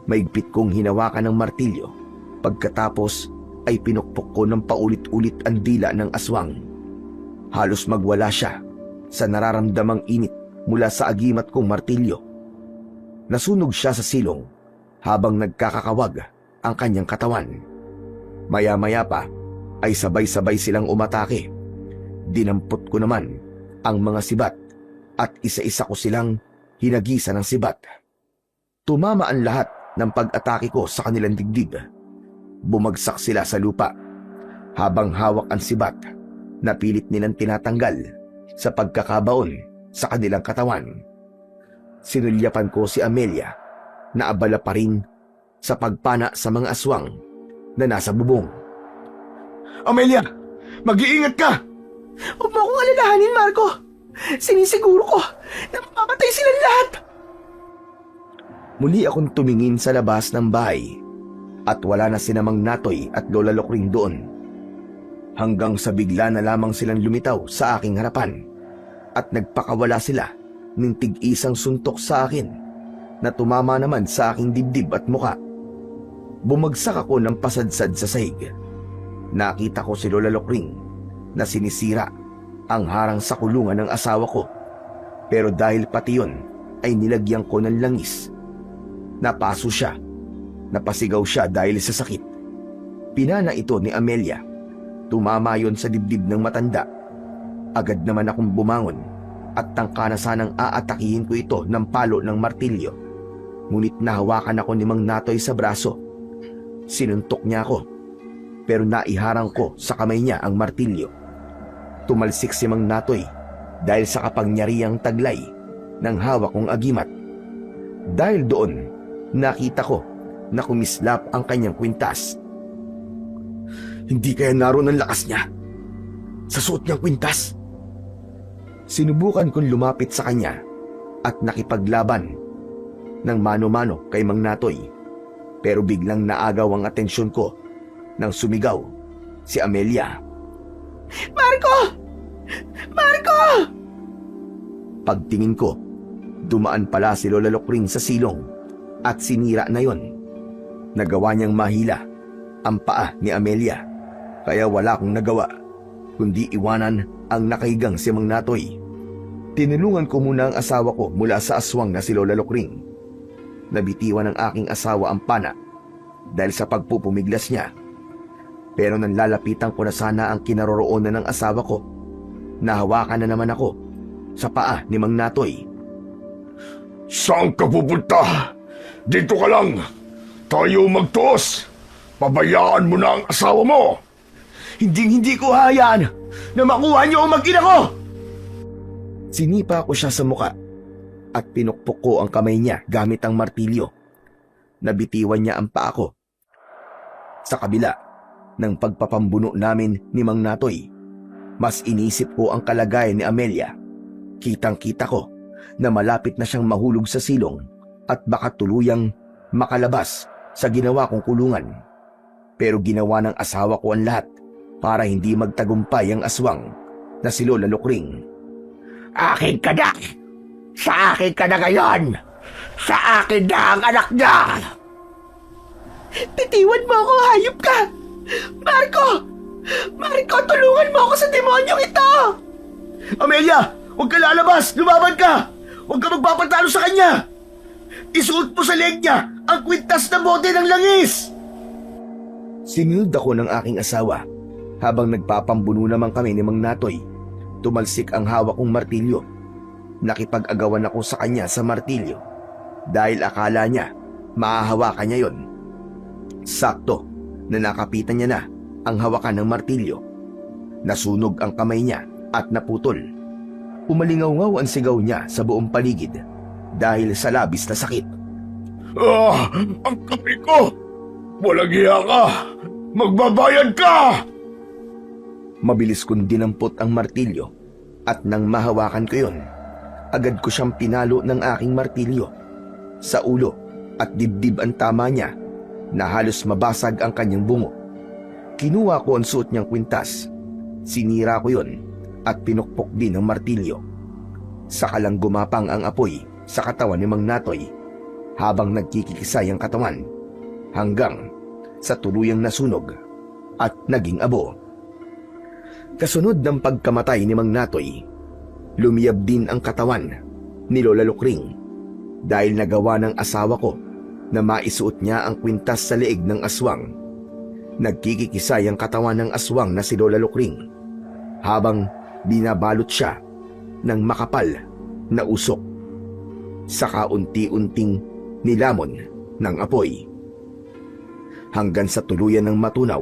Maigpit kong hinawakan ng martilyo. Pagkatapos ay pinukpok ko ng paulit-ulit ang dila ng aswang. Halos magwala siya sa nararamdamang init mula sa agimat kong martilyo. Nasunog siya sa silong habang nagkakakawag ang kanyang katawan. Maya-maya pa ay sabay-sabay silang umatake. Dinampot ko naman ang mga sibat at isa-isa ko silang hinagisa ng sibat. Tumama ang lahat ng pag-atake ko sa kanilang dibdib. Bumagsak sila sa lupa. Habang hawak ang sibat, napilit nilang tinatanggal sa pagkakabaon sa kanilang katawan. Sinulyapan ko si Amelia na abala pa rin sa pagpana sa mga aswang na nasa bubong. Amelia, mag-iingat ka! Huwag mo akong alalahanin, Marco. Sinisiguro ko na mamamatay silang lahat. Muli akong tumingin sa labas ng bahay at wala na sina Mang Natoy at Lola Lukring doon. hanggang sa bigla na lamang silang lumitaw sa aking harapan at nagpakawala sila ng tig-isang suntok sa akin na tumama naman sa aking dibdib at muka. Bumagsak ako ng pasadsad sa sahig. Nakita ko si Lola Lokring na sinisira ang harang sa kulungan ng asawa ko, pero dahil pati yun ay nilagyan ko ng langis. Napaso siya. Napasigaw siya dahil sa sakit. Pinana ito ni Amelia. Tumama yon sa dibdib ng matanda. Agad naman akong bumangon at tangka na sanang aatakihin ko ito ng palo ng martilyo. Ngunit nahawakan ako ni Mang Natoy sa braso. Sinuntok niya ako, pero naiharang ko sa kamay niya ang martilyo. Tumalsik si Mang Natoy dahil sa kapangyarihang taglay ng hawak kong agimat. Dahil doon, nakita ko na kumislap ang kanyang kwintas. Hindi kaya naroon ang lakas niya sa suot niyang kwintas? Sinubukan kong lumapit sa kanya at nakipaglaban ng mano-mano kay Mang Natoy, pero biglang naagaw ang atensyon ko nang sumigaw si Amelia. Marco! Marco! Pagtingin ko, dumaan pala si Lola Lokring sa silong at sinira na yon. Nagawa niyang mahila ang paa ni Amelia, kaya wala akong nagawa kundi iwanan ang nakahigang si Mang Natoy. Tinulungan ko muna ang asawa ko mula sa aswang na si Lola Lokring. Nabitiwan ng aking asawa ang pana dahil sa pagpupumiglas niya. Pero nang lalapitan ko na sana ang kinaroroonan ng asawa ko, nahawakan na naman ako sa paa ni Mang Natoy. Saan ka pupunta? Dito ka lang. Tayo magtuos. Pabayaan mo na ang asawa mo. Hindi ko hayaan na makuha niyo ang mag-ina ko! Sinipa ko siya sa muka at pinukpok ko ang kamay niya gamit ang martilyo. Nabitiwan niya ang paa ko. Sa kabila ng pagpapambuno namin ni Mang Natoy, mas inisip ko ang kalagayan ni Amelia. Kitang-kita ko na malapit na siyang mahulog sa silong at baka tuluyang makalabas sa ginawa kong kulungan. Pero ginawa ng asawa ko ang lahat para hindi magtagumpay ang aswang na si Lola Lokring. Akin ka na! Sa akin ka na ngayon! Sa akin na ang anak niya! Bitiwan mo ako, hayop ka! Marco! Marco, tulungan mo ako sa demonyong ito! Amelia! Huwag ka lalabas! Lumaban ka! Huwag ka magpapatalo sa kanya! Isuot mo sa leg niya ang kwintas na bote ng langis! Sinunod ako ng aking asawa habang nagpapambuno naman kami ni Mang Natoy. Tumalsik ang hawak kong martilyo. Nakipag-agawan ako sa kanya sa martilyo dahil akala niya mahahawakan niya yon. Sakto na nakapitan niya na ang hawakan ng martilyo. Nasunog ang kamay niya at naputol. Umalingaw-ngaw ang sigaw niya sa buong paligid dahil sa labis na sakit. Ang kamay ko! Walang hiya ka! Magbabayad ka! Mabilis kong dinampot ang martilyo at nang mahawakan ko yon, agad ko siyang pinalo ng aking martilyo. Sa ulo at dibdib ang tama niya na halos mabasag ang kanyang bungo. Kinuha ko ang suot niyang kwintas. Sinira ko yon at pinukpok din ang martilyo. Saka lang gumapang ang apoy sa katawan ni Mang Natoy habang nagkikisay ang katawan hanggang sa tuluyang nasunog at naging abo. Kasunod ng pagkamatay ni Mang Natoy, lumiyab din ang katawan ni Lola Lokring dahil nagawa ng asawa ko na maisuot niya ang kwintas sa leeg ng aswang. Nagkikisay ang katawan ng aswang na si Lola Lokring habang binabalot siya ng makapal na usok. Saka unti-unting nilamon ng apoy hanggang sa tuluyan ng matunaw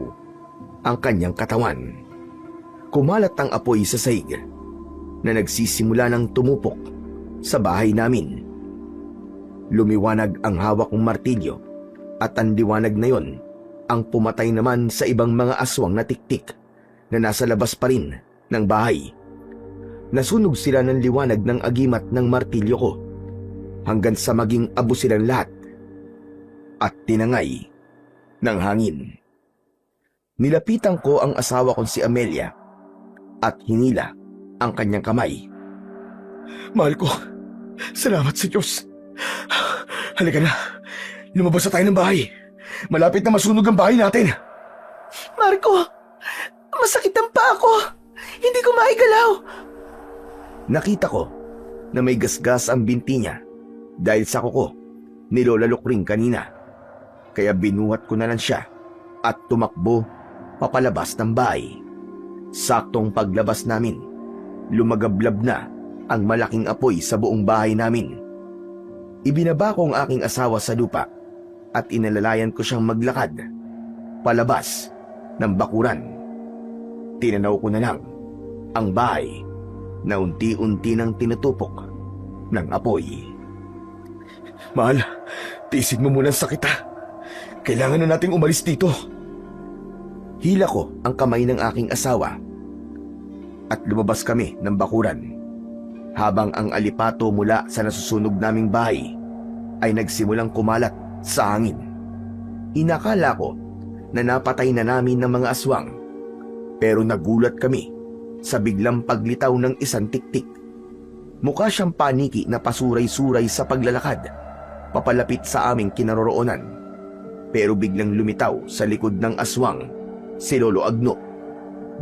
ang kanyang katawan. Kumalat ang apoy sa sahig na nagsisimula ng tumupok sa bahay namin. Lumiwanag ang hawak kong martilyo at ang liwanag na yon ang pumatay naman sa ibang mga aswang na tiktik na nasa labas pa rin ng bahay. Nasunog sila ng liwanag ng agimat ng martilyo ko hanggang sa maging abo silang lahat at tinangay ng hangin. Nilapitan ko ang asawa kong si Amelia at hinila ang kanyang kamay. Mahal ko, salamat sa Diyos. Halika na, lumabas na tayo ng bahay. Malapit na masunog ang bahay natin. Marco, masakit ang paa ko. Hindi ko maigalaw. Nakita ko na may gasgas ang binti niya dahil sa kuko ni Lola Lukring kanina. Kaya binuhat ko na lang siya at tumakbo papalabas ng bahay. Saktong paglabas namin, lumagablab na ang malaking apoy sa buong bahay namin. Ibinaba ko ang aking asawa sa lupa at inalalayan ko siyang maglakad palabas ng bakuran. Tinanaw ko na lang ang bahay na unti-unti nang tinutupok ng apoy. Mahal, tiisin mo muna ang sakit ha. Kailangan na nating umalis dito. Hila ko ang kamay ng aking asawa at lumabas kami ng bakuran habang ang alipato mula sa nasusunog naming bahay ay nagsimulang kumalat sa hangin. Inakala ko na napatay na namin ng mga aswang pero nagulat kami sa biglang paglitaw ng isang tiktik. Mukha siyang paniki na pasuray-suray sa paglalakad papalapit sa aming kinaroroonan pero biglang lumitaw sa likod ng aswang si Lolo Agno.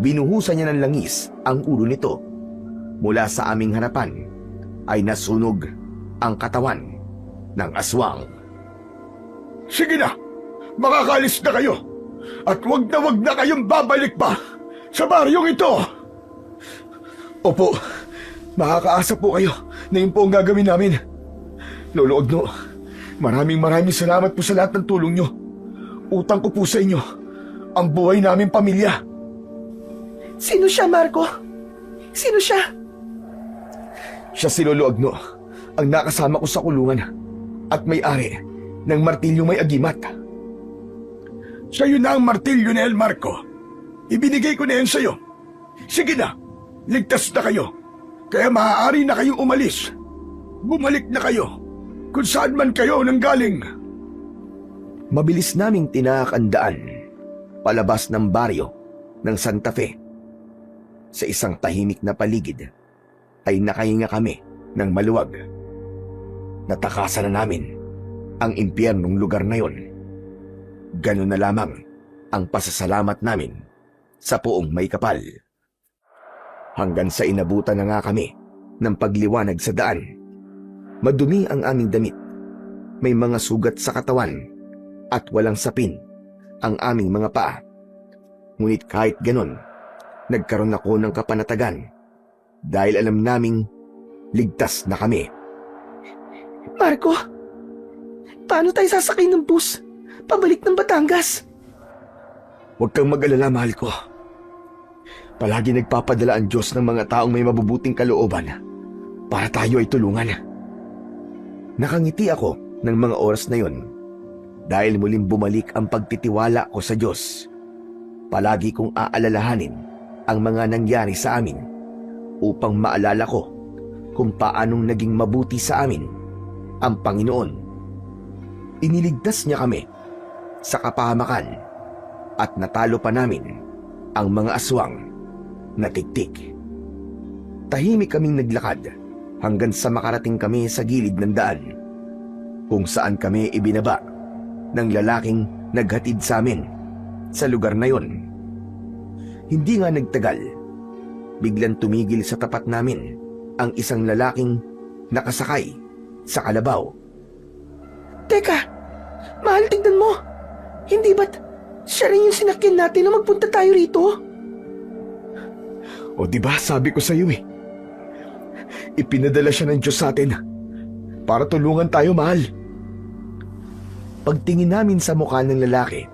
Binuhusan niya ng langis ang ulo nito. Mula sa aming harapan ay nasunog ang katawan ng aswang. Sige na, makakalis na kayo. At wag na kayong babalik pa sa baryong ito. Opo, makakaasa po kayo na yun po ang gagawin namin. Lolo Agno, maraming salamat po sa lahat ng tulong nyo. Utang ko po sa inyo ang buhay namin pamilya. Sino siya, Marco? Sino siya? Siya si Lolo Agno, ang nakasama ko sa kulungan at may-ari ng martilyo may agimat. Sa'yo na ang martilyo ni El Marco. Ibinigay ko na yan sa'yo. Sige na, ligtas na kayo. Kaya maaari na kayong umalis. Bumalik na kayo kung saan man kayo nanggaling. Mabilis naming tinaak ang daan palabas ng baryo ng Santa Fe. Sa isang tahimik na paligid ay nakahinga kami ng maluwag. Natakasan na namin ang impyernong lugar na yon. Ganun na lamang ang pasasalamat namin sa Poong May Kapal. Hanggang sa inabutan na nga kami ng pagliwanag sa daan. Madumi ang aming damit. May mga sugat sa katawan at walang sapin ang aming mga paa. Ngunit kahit ganon, nagkaroon ako ng kapanatagan dahil alam naming ligtas na kami. Marco, paano tayo sasakay ng bus pabalik ng Batangas? Huwag kang mag-alala, mahal ko. Palagi nagpapadala ang Diyos ng mga taong may mabubuting kalooban para tayo ay tulungan. Nakangiti ako ng mga oras na yon dahil muling bumalik ang pagtitiwala ko sa Diyos. Palagi kong aalalahanin ang mga nangyari sa amin upang maalala ko kung paanong naging mabuti sa amin ang Panginoon. Iniligtas niya kami sa kapahamakan at natalo pa namin ang mga aswang na tiktik. Tahimik kaming naglakad hanggang sa makarating kami sa gilid ng daan kung saan kami ibinaba ng lalaking naghatid sa amin sa lugar na yon. Hindi nga nagtagal, biglang tumigil sa tapat namin ang isang lalaking nakasakay sa kalabaw. Teka, mahal, tignan mo. Hindi ba't siya rin yung sinakyan natin na magpunta tayo rito? O diba sabi ko sa iyo ipinadala siya ng Diyos sa atin para tulungan tayo, mahal. Pagtingin namin sa mukha ng lalaki,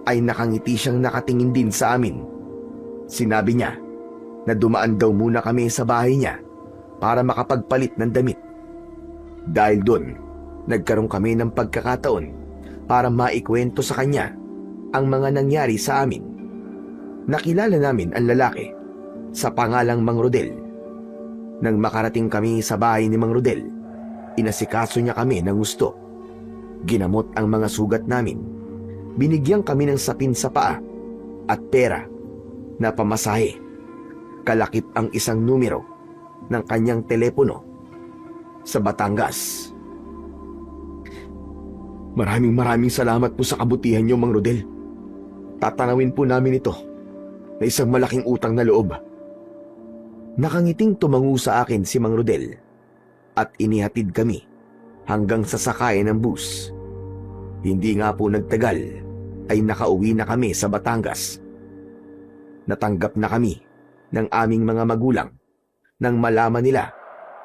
ay nakangiti siyang nakatingin din sa amin. Sinabi niya na dumaan daw muna kami sa bahay niya para makapagpalit ng damit. Dahil doon, nagkaroon kami ng pagkakataon para maikwento sa kanya ang mga nangyari sa amin. Nakilala namin ang lalaki sa pangalang Mang Rodel. Nang makarating kami sa bahay ni Mang Rodel, inasikaso niya kami ng gusto. Ginamot ang mga sugat namin. Binigyan kami ng sapin sa paa at pera na pamasahe, kalakip ang isang numero ng kanyang telepono sa Batangas. Maraming salamat po sa kabutihan niyo, Mang Rodel. Tatanawin po namin ito na isang malaking utang na loob. Nakangiting tumango sa akin si Mang Rodel at inihatid kami hanggang sa sakayan ng bus. Hindi nga po nagtagal ay nakauwi na kami sa Batangas. Natanggap na kami ng aming mga magulang nang malaman nila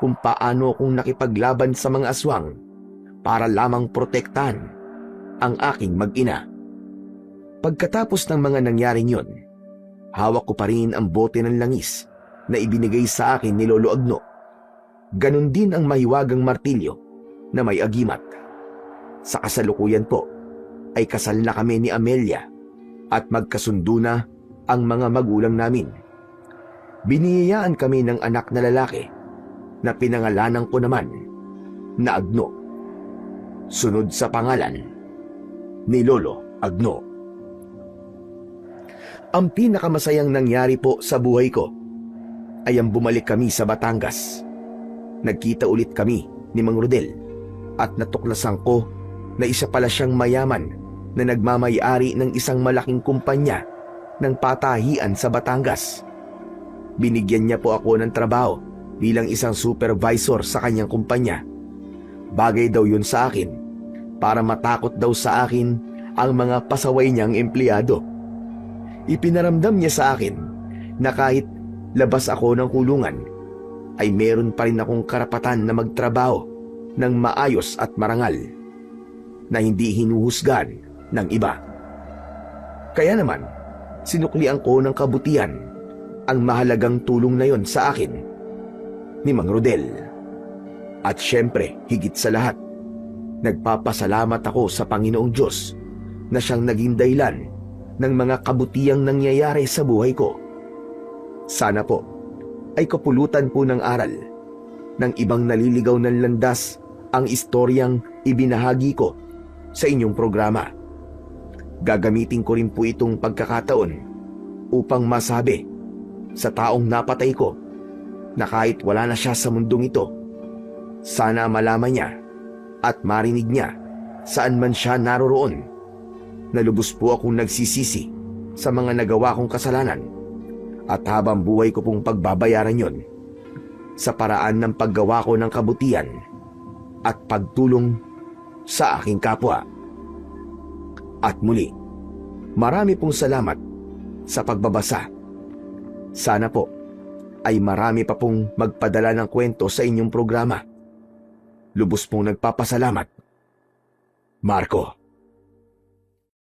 kung paano akong nakipaglaban sa mga aswang para lamang protektahan ang aking mag-ina. Pagkatapos ng mga nangyaring yon, hawak ko pa rin ang bote ng langis na ibinigay sa akin ni Lolo Agno. Ganon din ang mahiwagang martilyo na may agimat. Sa kasalukuyan po ay kasal na kami ni Amelia at magkasundo na ang mga magulang namin. Biniyayaan kami ng anak na lalaki na pinangalanan ko naman na Agno, sunod sa pangalan ni Lolo Agno. Ang pinakamasayang nangyari po sa buhay ko ay ang bumalik kami sa Batangas. Nagkita ulit kami ni Mang Rodel at natuklasan ko na isa pala siyang mayaman na nagmamay-ari ng isang malaking kumpanya ng patahian sa Batangas. Binigyan niya po ako ng trabaho bilang isang supervisor sa kanyang kumpanya. Bagay daw yun sa akin para matakot daw sa akin ang mga pasaway niyang empleyado. Ipinaramdam niya sa akin na kahit labas ako ng kulungan ay meron pa rin akong karapatan na magtrabaho ng maayos at marangal na hindi hinuhusgan ng iba. Kaya naman, sinuklian ko ng kabutihan ang mahalagang tulong na yon sa akin ni Mang Rodel. At syempre, higit sa lahat, nagpapasalamat ako sa Panginoong Diyos na siyang naging dahilan ng mga kabutihang nangyayari sa buhay ko. Sana po ay kapulutan po ng aral ng ibang naliligaw ng landas ang istoryang ibinahagi ko sa inyong programa. Gagamitin ko rin po itong pagkakataon upang masabi sa taong napatay ko na kahit wala na siya sa mundong ito, sana malaman niya at marinig niya saan man siya naroroon na lubos po akong nagsisisi sa mga nagawa kong kasalanan at habang buhay ko pong pagbabayaran yon sa paraan ng paggawa ko ng kabutihan at pagtulong sa aking kapwa. At muli, marami pong salamat sa pagbabasa. Sana po ay marami pa pong magpadala ng kwento sa inyong programa. Lubos pong nagpapasalamat, Marco.